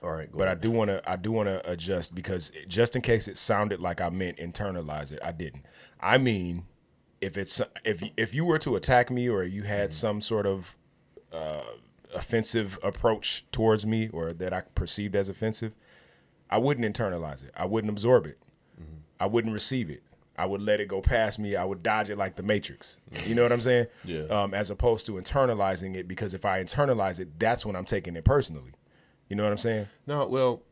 All right, go But ahead. I do want to adjust because just in case it sounded like I meant internalize it, I didn't. I mean, if you were to attack me or you had some sort of offensive approach towards me or that I perceived as offensive, I wouldn't internalize it. I wouldn't absorb it. I wouldn't receive it. I would let it go past me. I would dodge it like the Matrix. You know what I'm saying? Yeah. As opposed to internalizing it, because if I internalize it, that's when I'm taking it personally. You know what I'm saying? No, well,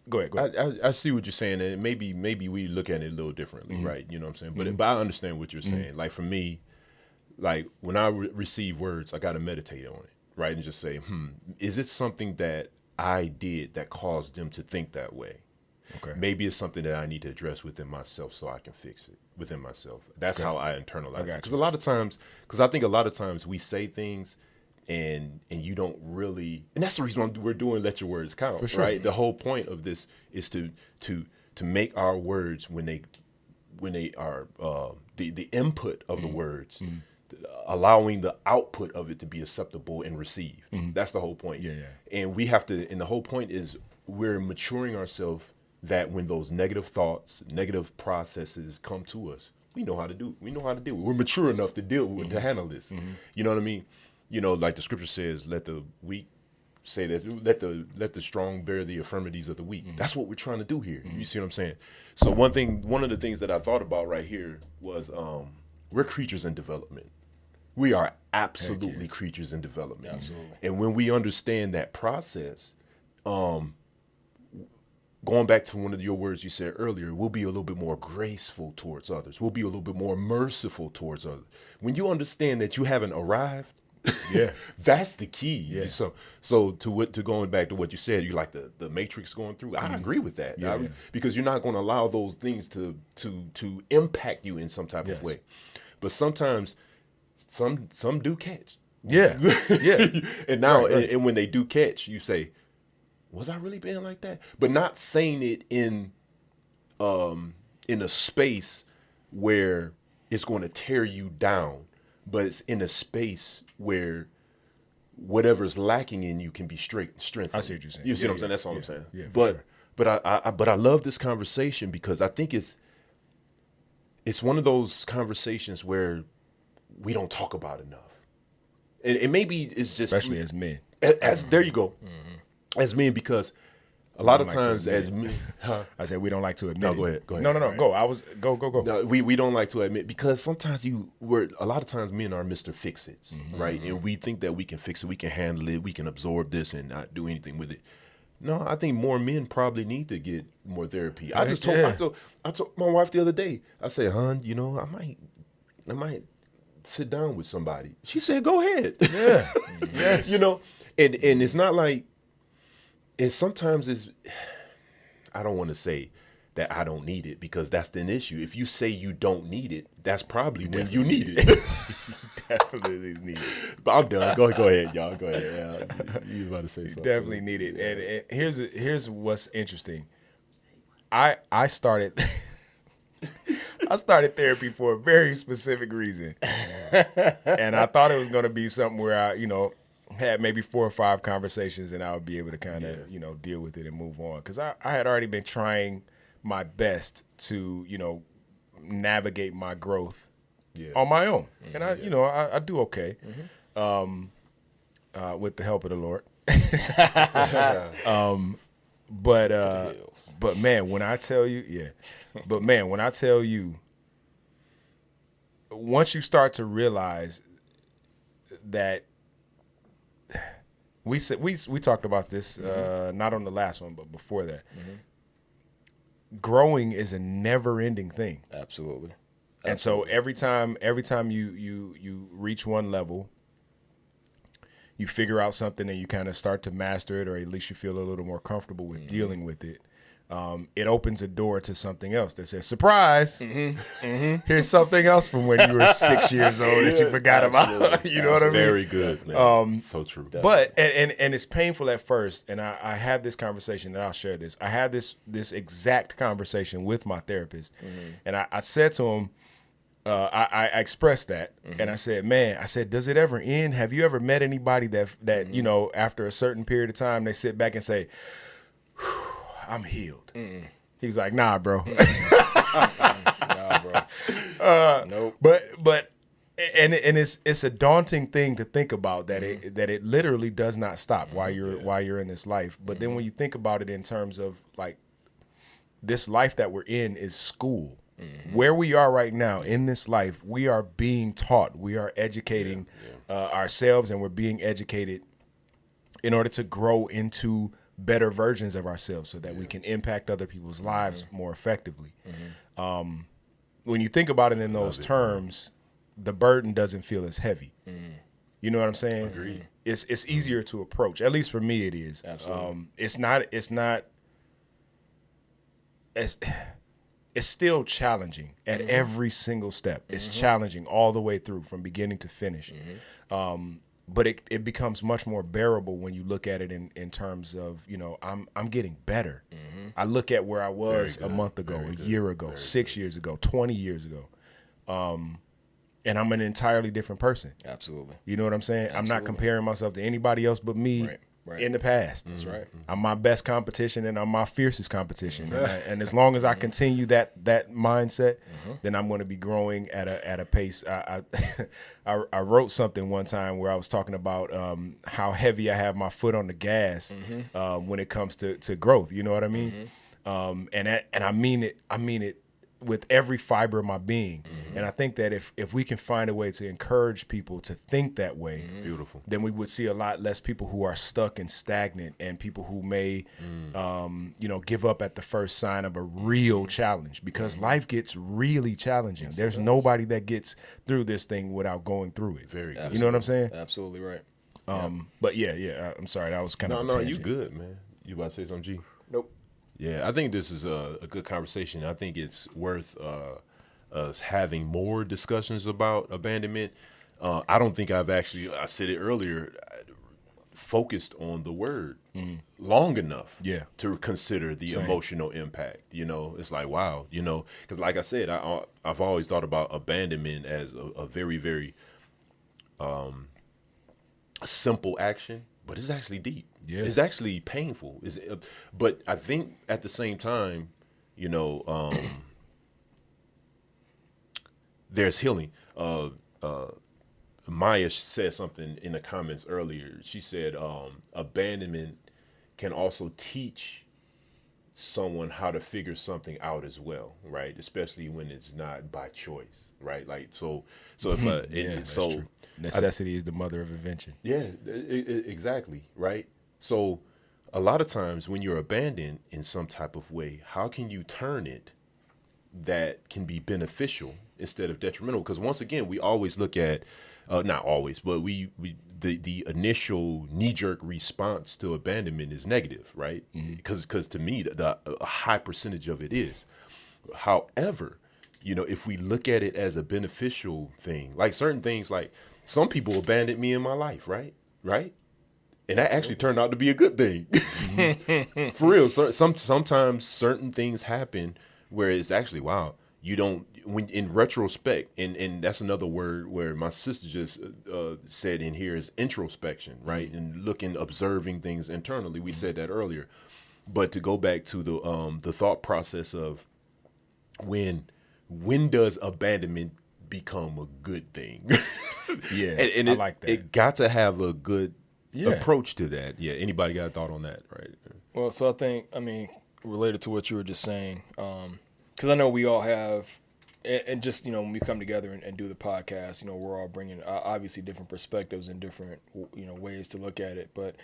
Go ahead. I see what you're saying, and maybe we look at it a little differently, right? You know what I'm saying? But I understand what you're saying. Like for me, like when I receive words, I got to meditate on it, right? And just say, is it something that I did that caused them to think that way? Okay. Maybe it's something that I need to address within myself so I can fix it within myself. That's how I internalize it. got Because you. I think a lot of times we say things and you don't really, and that's the reason why we're doing Let Your Words Count, For sure. right? The whole point of this is to make our words when they are the input of the words, allowing the output of it to be acceptable and received. That's the whole point. Yeah. And we have to, and the whole point is we're maturing ourselves that when those negative thoughts, negative processes come to us, we know how to do it. We know how to deal with it. We're mature enough to deal with to handle this. You know what I mean? You know, like the scripture says, let the weak say that, let the strong bear the infirmities of the weak. That's what we're trying to do here. You see what I'm saying? So one of the things that I thought about right here was we're creatures in development. We are absolutely creatures in development. Absolutely. And when we understand that process, going back to one of your words you said earlier, we'll be a little bit more graceful towards others. We'll be a little bit more merciful towards others. When you understand that you haven't arrived, Yeah. that's the key. Yeah. So to going back to what you said, you like the Matrix going through. I agree with that. Yeah. Because you're not going to allow those things to impact you in some type of way. But sometimes some do catch. Yeah. Yeah. And now Right. And when they do catch, you say, was I really being like that? But not saying it in a space where it's going to tear you down, but it's in a space where whatever's lacking in you can be strengthened. I see what you're saying. You see Yeah, what I'm saying? yeah, That's all yeah, I'm saying. yeah, for sure. But I love this conversation because I think it's it's one of those conversations where we don't talk about enough. And maybe it's just Especially as men. as there you go. As men, because a lot of don't like to times admit as men, I said we don't like to admit No, it. go ahead, go ahead. No, go. Go. no, we don't like to admit, because sometimes a lot of times men are Mr. Fix-Its, right? And we think that we can fix it, we can handle it, we can absorb this and not do anything with it. No, I think more men probably need to get more therapy. I told my wife the other day, I said, hon, I might sit down with somebody. She said, go ahead. Yeah. Yes. And it's not like, and sometimes I don't want to say that I don't need it, because that's an issue. If you say you don't need it, that's probably when you need it. Definitely need it. But I'm done. Go ahead, y'all. Go ahead. Yeah, you was about to say something. Definitely need it. And here's what's interesting. I started I started therapy for a very specific reason. And I thought it was going to be something where I, had maybe 4 or 5 conversations and I would be able to kind of, deal with it and move on. Because I had already been trying my best to, navigate my growth on my own. And I do okay with the help of the Lord. But man, when I tell you, once you start to realize that we talked about this not on the last one, but before that. Growing is a never-ending thing. Absolutely. And so every time you reach one level, you figure out something and you kind of start to master it, or at least you feel a little more comfortable with dealing with it. It opens a door to something else that says, surprise, here's something else from when you were 6 years old that you forgot about. You know what I mean? Very good, man. So true. But, and it's painful at first, and I had this conversation, and I'll share this. I had this exact conversation with my therapist, and I said to him, I expressed that, and I said, does it ever end? Have you ever met anybody that after a certain period of time, they sit back and say, I'm healed? He was like, nah, bro. Nah, bro. Nope. But it's a daunting thing to think about that it literally does not stop while you're in this life. But then when you think about it in terms of like this life that we're in is school. Where we are right now in this life, we are being taught, we are educating ourselves, and we're being educated in order to grow into better versions of ourselves so that we can impact other people's lives more effectively. When you think about it in those terms, the burden doesn't feel as heavy. You know what I'm saying? Agreed. It's easier to approach. At least for me, it is. Absolutely. It's still challenging at every single step. It's challenging all the way through from beginning to finish. But it becomes much more bearable when you look at it in terms of, I'm getting better. I look at where I was a month ago, a year ago, 6 years ago, 20 years ago. And I'm an entirely different person. Absolutely. You know what I'm saying? Absolutely. I'm not comparing myself to anybody else but me in the past. That's right. I'm my best competition and I'm my fiercest competition. And as long as I continue that mindset, then I'm going to be growing at a pace. I wrote something one time where I was talking about how heavy I have my foot on the gas when it comes to growth. You know what I mean? And I mean it with every fiber of my being. And I think that if we can find a way to encourage people to think that way, Beautiful. then we would see a lot less people who are stuck and stagnant, and people who may, give up at the first sign of a real challenge, because life gets really challenging. Yes, There's nobody that gets through this thing without going through it. Very good. You know what I'm saying? Absolutely right. But I'm sorry. That was kind of a No, you tangent. good, man. You about to say something, G? Nope. Yeah, I think this is a good conversation. I think it's worth us having more discussions about abandonment. I don't think I said it earlier, focused on the word long enough to consider the emotional impact. It's like, wow, because like I said, I've always thought about abandonment as a very, very simple action, but it's actually deep. Yeah. It's actually painful. But I think at the same time, there's healing. Maya said something in the comments earlier. She said abandonment can also teach someone how to figure something out as well, right? Especially when it's not by choice, right? Like so if That's true. Necessity is the mother of invention. yeah, exactly, right? So a lot of times when you're abandoned in some type of way, how can you turn it that can be beneficial instead of detrimental? Because once again, we always look at not always, but the initial knee-jerk response to abandonment is negative, right? Because to me, a high percentage of it is. However, if we look at it as a beneficial thing, like certain things, like some people abandoned me in my life, right? And that actually turned out to be a good thing. For real. So sometimes certain things happen where it's actually, wow, you don't, when in retrospect, and that's another word where my sister just said in here is introspection, right? And observing things internally. We said that earlier. But to go back to the thought process of when does abandonment become a good thing? Yeah, and I like that. It got to have a good approach to that. Yeah. Anybody got a thought on that, right? Well, so I mean, related to what you were just saying, because I know we all have, and just, when we come together and do the podcast, we're all bringing obviously different perspectives and different, ways to look at it. But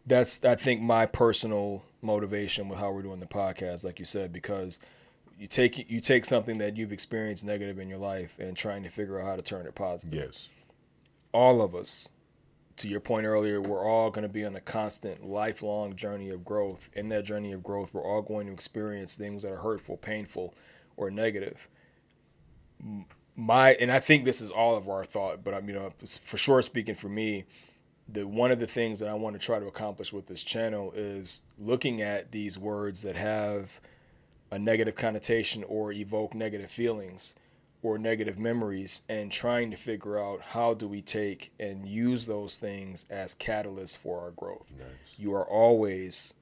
that's, I think, my personal motivation with how we're doing the podcast, like you said, because you take something that you've experienced negative in your life and trying to figure out how to turn it positive. Yes. All of us, to your point earlier, we're all going to be on a constant, lifelong journey of growth. In that journey of growth, we're all going to experience things that are hurtful, painful, or negative. And I think this is all of our thought, but for sure, speaking for me, one of the things that I want to try to accomplish with this channel is looking at these words that have a negative connotation or evoke negative feelings or negative memories, and trying to figure out how do we take and use those things as catalysts for our growth. Nice. You are always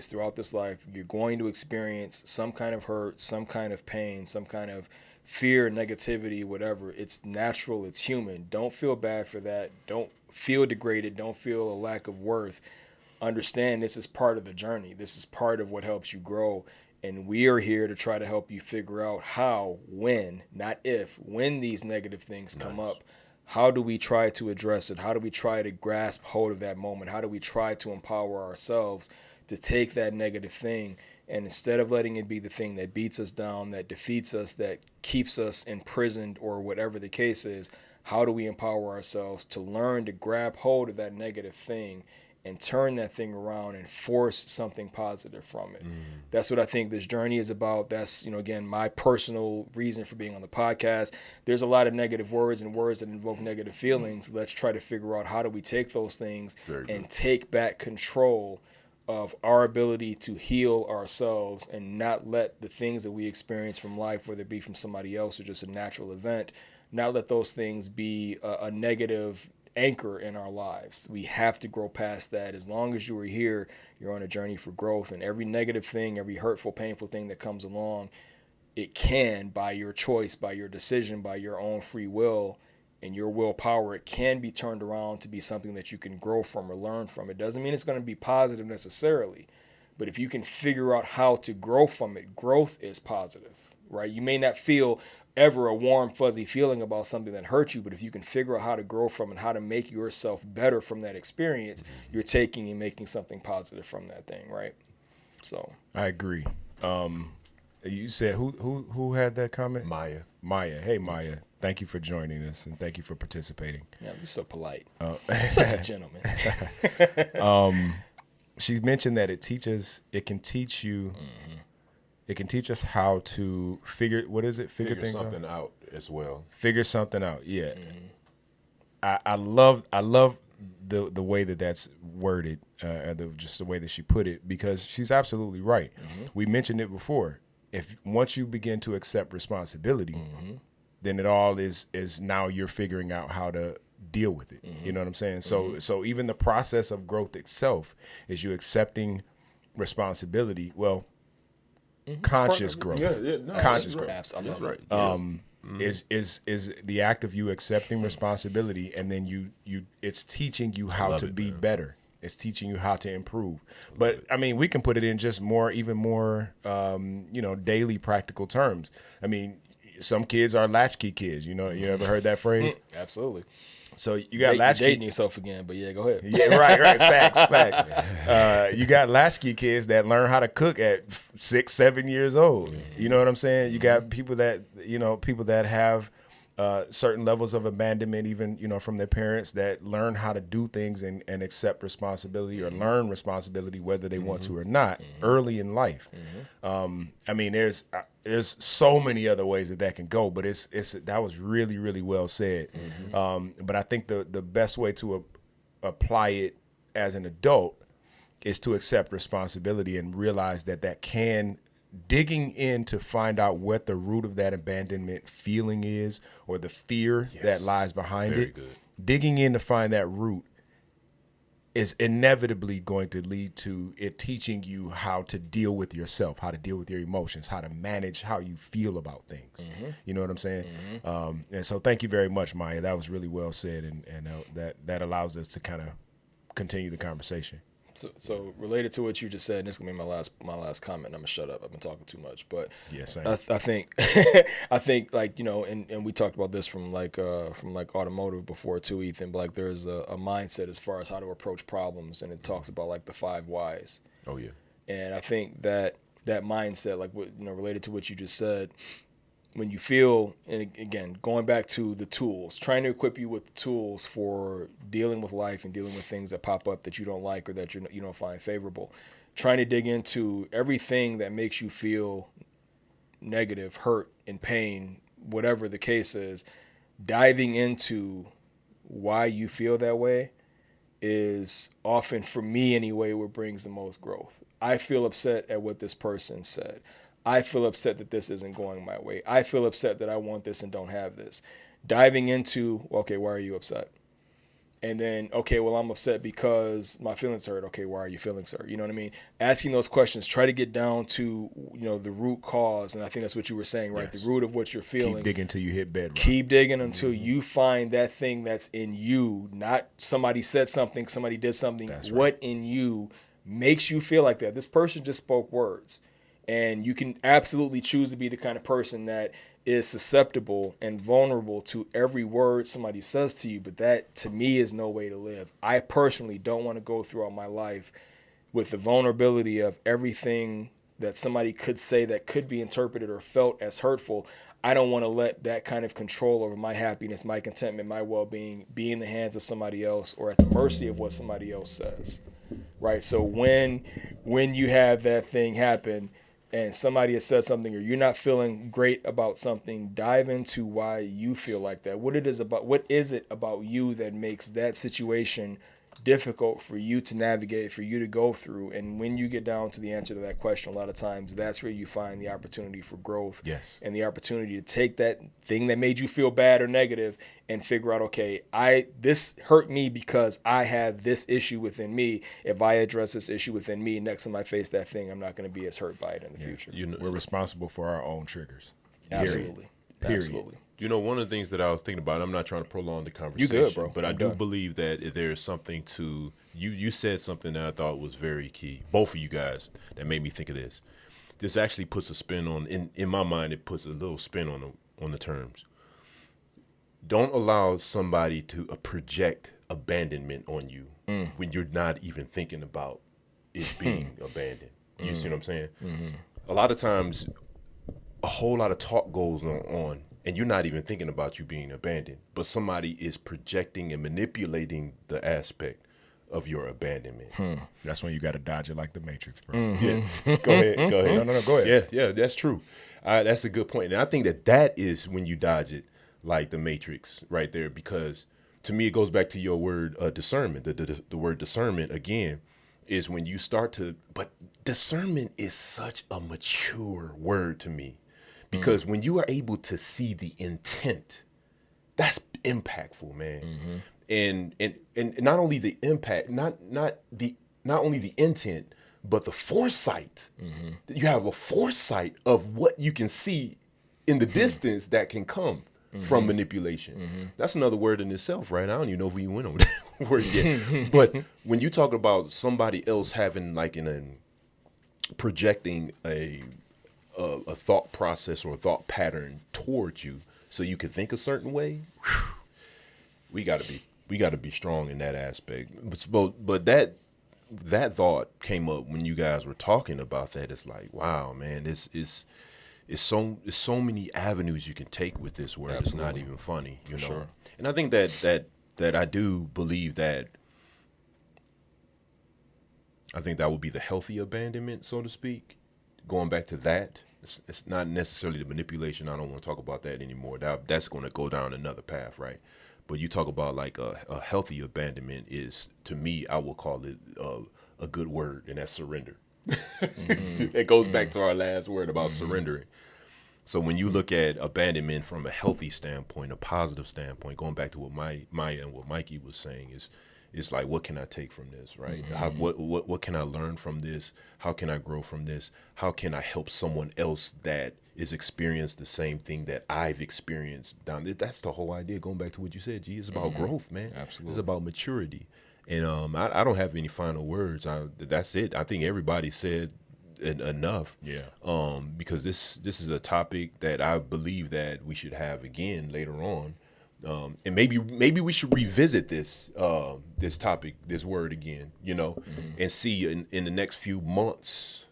throughout this life, you're going to experience some kind of hurt, some kind of pain, some kind of fear, negativity, whatever. It's natural, it's human. Don't feel bad for that. Don't feel degraded. Don't feel a lack of worth. Understand this is part of the journey. This is part of what helps you grow. And we are here to try to help you figure out how, when, not if, when these negative things come up, how do we try to address it? How do we try to grasp hold of that moment? How do we try to empower ourselves to take that negative thing, and instead of letting it be the thing that beats us down, that defeats us, that keeps us imprisoned, or whatever the case is, how do we empower ourselves to learn to grab hold of that negative thing and turn that thing around and force something positive from it? That's what I think this journey is about. That's, again, my personal reason for being on the podcast. There's a lot of negative words and words that invoke negative feelings. Let's try to figure out how do we take those things and take back control of our ability to heal ourselves, and not let the things that we experience from life, whether it be from somebody else or just a natural event, not let those things be a negative anchor in our lives. We have to grow past that. As long as you are here, you're on a journey for growth, and every negative thing, every hurtful, painful thing that comes along, it can, by your choice, by your decision, by your own free will and your willpower, it can be turned around to be something that you can grow from or learn from. It doesn't mean it's going to be positive necessarily, but if you can figure out how to grow from it, growth is positive, right? You may not feel ever a warm, fuzzy feeling about something that hurt you, but if you can figure out how to grow from it, how to make yourself better from that experience, you're taking and making something positive from that thing, right? So I agree. You said who had that comment? Maya. Hey, Maya. Thank you for joining us, and thank you for participating. Yeah, you're so polite. Such a gentleman. She mentioned that it can teach you. It can teach us how to figure Figure things something out. out as well. Figure something out. Yeah. I love the way that's worded, just the way that she put it, because she's absolutely right. We mentioned it before. If once you begin to accept responsibility, then it all is now you're figuring out how to deal with it. You know what I'm saying? So even the process of growth itself is you accepting responsibility. Well, conscious growth. Yeah, no, conscious right. growth. I love it. Yes. is the act of you accepting responsibility, and then it's teaching you how to be better. It's teaching you how to improve. But I mean, we can put it in just even more, daily practical terms. I mean, some kids are latchkey kids. You ever heard that phrase? Absolutely. So you got latchkey. Dating yourself again, but yeah, go ahead. Yeah, right. Facts. You got latchkey kids that learn how to cook at 6, 7 years old. You know what I'm saying? You got people that have certain levels of abandonment, even from their parents, that learn how to do things and accept responsibility or learn responsibility whether they want to or not early in life. I mean, there's so many other ways that can go, but that was really, really well said. But I think the best way to apply it as an adult is to accept responsibility and realize that can. Digging in to find out what the root of that abandonment feeling is, or the fear that lies behind it. Good. Digging in to find that root is inevitably going to lead to it teaching you how to deal with yourself, how to deal with your emotions, how to manage how you feel about things. You know what I'm saying? And so thank you very much, Maya. That was really well said, and that allows us to kind of continue the conversation. So related to what you just said, and this is gonna be my last comment. I'm gonna shut up. I've been talking too much, but yes, I think I think and we talked about this from automotive before too, Ethan. But like there's a mindset as far as how to approach problems, and it talks about like the 5 whys. Oh yeah. And I think that mindset, like related to what you just said. When you feel, and again, going back to the tools, trying to equip you with the tools for dealing with life and dealing with things that pop up that you don't like or that you don't find favorable, trying to dig into everything that makes you feel negative, hurt, and pain, whatever the case is, diving into why you feel that way is often, for me anyway, what brings the most growth. I feel upset at what this person said. I feel upset that this isn't going my way. I feel upset that I want this and don't have this. Diving into, okay, why are you upset? And then, okay, well, I'm upset because my feelings hurt. Okay, why are you feeling hurt? You know what I mean? Asking those questions, try to get down to, the root cause. And I think that's what you were saying, right? Yes. The root of what you're feeling. Keep digging until you hit bedrock. Keep digging until you find that thing that's in you, not somebody said something, somebody did something. That's right. What in you makes you feel like that? This person just spoke words. And you can absolutely choose to be the kind of person that is susceptible and vulnerable to every word somebody says to you. But that, to me, is no way to live. I personally don't want to go throughout my life with the vulnerability of everything that somebody could say that could be interpreted or felt as hurtful. I don't want to let that kind of control over my happiness, my contentment, my well-being be in the hands of somebody else or at the mercy of what somebody else says. Right? So when you have that thing happen, and somebody has said something, or you're not feeling great about something, dive into why you feel like that. What is it about you that makes that situation difficult for you to navigate, for you to go through? And when you get down to the answer to that question, a lot of times that's where you find the opportunity for growth. Yes. And the opportunity to take that thing that made you feel bad or negative and figure out, okay, this hurt me because I have this issue within me. If I address this issue within me, next time I face that thing, I'm not going to be as hurt by it in the future. We're responsible for our own triggers. Absolutely. Period. Absolutely. One of the things that I was thinking about, I'm not trying to prolong the conversation. You good, bro. But I do believe that there's something to, you said something that I thought was very key, both of you guys, that made me think of this. This actually puts a spin on, in my mind, it puts a little spin on the terms. Don't allow somebody to project abandonment on you when you're not even thinking about it being abandoned. You see what I'm saying? A lot of times, a whole lot of talk goes on, and you're not even thinking about you being abandoned, but somebody is projecting and manipulating the aspect of your abandonment. That's when you got to dodge it like the Matrix, bro. Yeah. Go ahead. No, go ahead. Yeah, that's true. That's a good point. And I think that is when you dodge it like the Matrix right there, because to me, it goes back to your word discernment. The word discernment, again, is when you start to, but discernment is such a mature word to me, because when you are able to see the intent, that's impactful, man. And not only the impact, not only the intent, but the foresight. You have a foresight of what you can see in the distance that can come from manipulation. That's another word in itself, right? I don't even know if we went on that word yet. But when you talk about somebody else having like projecting a thought process or a thought pattern towards you so you can think a certain way, we got to be strong in that aspect. But that thought came up when you guys were talking about that. It's like, wow, man, it's so many avenues you can take with this word. Absolutely. It's not even funny, you know. Sure. And I think that I do believe that. I think that would be the healthy abandonment, so to speak. Going back to that, it's not necessarily the manipulation. I don't want to talk about that anymore. That's going to go down another path, right? But you talk about like a healthy abandonment is, to me, I will call it a good word, and that's surrender. It goes back to our last word about surrendering. So when you look at abandonment from a healthy standpoint, a positive standpoint, going back to what Maya and what Mikey was saying is like, what can I take from this, right? What can I learn from this? How can I grow from this? How can I help someone else that is experienced the same thing that I've experienced down there? That's the whole idea. Going back to what you said, G, it's about growth, man. Absolutely. It's about maturity. And I don't have any final words. That's it. I think everybody said enough. Yeah. Because this is a topic that I believe that we should have again later on. And maybe we should revisit this topic, this word again, you know, and see in the next few months,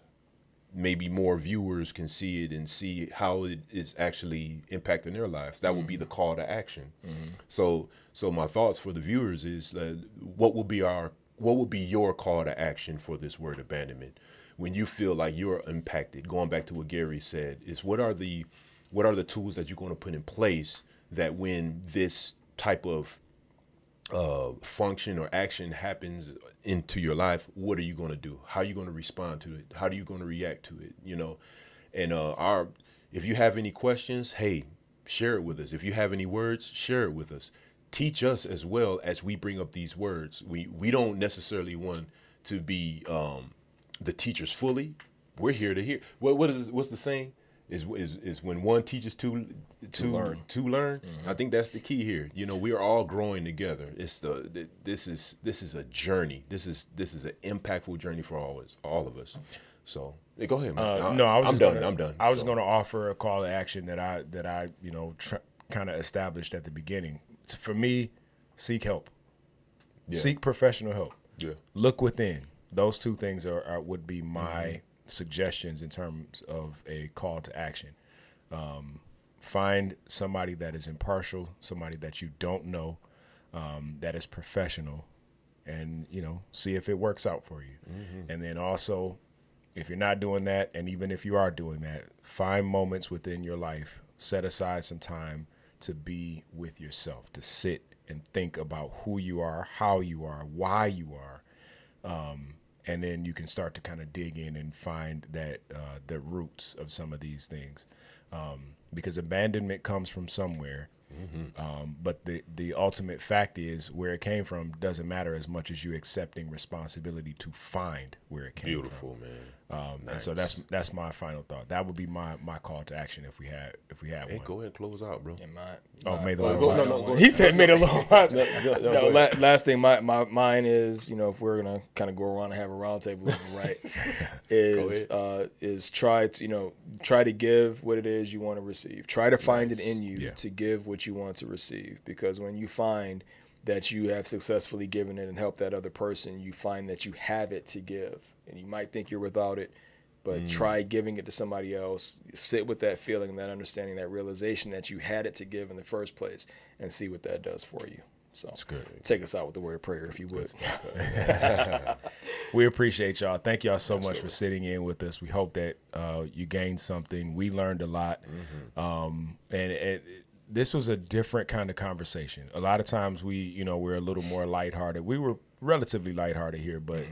maybe more viewers can see it and see how it is actually impacting their lives. That would be the call to action. So my thoughts for the viewers is what will be your call to action for this word abandonment when you feel like you're impacted? Going back to what Gary said, is what are the tools that you're going to put in place that when this type of function or action happens into your life, what are you going to do? How are you going to respond to it? How are you going to react to it? You know, and if you have any questions, hey, share it with us. If you have any words, share it with us. Teach us as well as we bring up these words. We don't necessarily want to be the teachers fully. We're here to hear. What's the saying? Is when one teaches to learn. I think that's the key here. You know, we are all growing together. This is a journey. This is an impactful journey for all of us. So go ahead, man. I'm done. I was going to offer a call to action that I kind of established at the beginning. For me, seek help. Yeah. Seek professional help. Yeah. Look within. Those two things would be my suggestions in terms of a call to action. Find somebody that is impartial, somebody that you don't know, that is professional, and see if it works out for you. And then also, if you're not doing that, and even if you are doing that, find moments within your life, set aside some time to be with yourself, to sit and think about who you are, how you are, why you are. And then you can start to kind of dig in and find that the roots of some of these things, because abandonment comes from somewhere. But the ultimate fact is where it came from doesn't matter as much as you accepting responsibility to find where it came from. Beautiful, man. Nice. And so that's my final thought. That would be my call to action if we had hey, one. go ahead and close out, bro. May the Lord. He said, "May the Lord." Last thing, mine is, if we're gonna kind of go around and have a roundtable, right? is try to give what it is you want to receive. Try to find it in you to give what you want to receive, because when you find that you have successfully given it and helped that other person, you find that you have it to give. And you might think you're without it, but try giving it to somebody else. Sit with that feeling, that understanding, that realization that you had it to give in the first place, and see what that does for you. So take us out with the word of prayer, if you would. We appreciate y'all. Thank y'all so much for sitting in with us. We hope that you gained something. We learned a lot. This was a different kind of conversation. A lot of times we're a little more lighthearted. We were relatively lighthearted here, but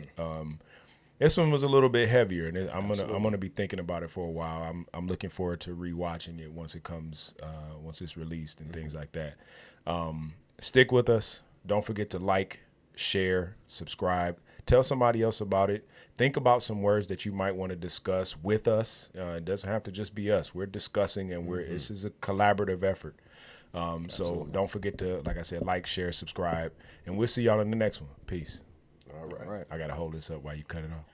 this one was a little bit heavier, and I'm gonna be thinking about it for a while. I'm looking forward to rewatching it once it's released and things like that. Stick with us. Don't forget to like, share, subscribe. Tell somebody else about it. Think about some words that you might want to discuss with us. It doesn't have to just be us. We're discussing, and this is a collaborative effort. So don't forget to, like I said, like, share, subscribe, and we'll see y'all in the next one. Peace. All right. All right. I got to hold this up while you cut it off.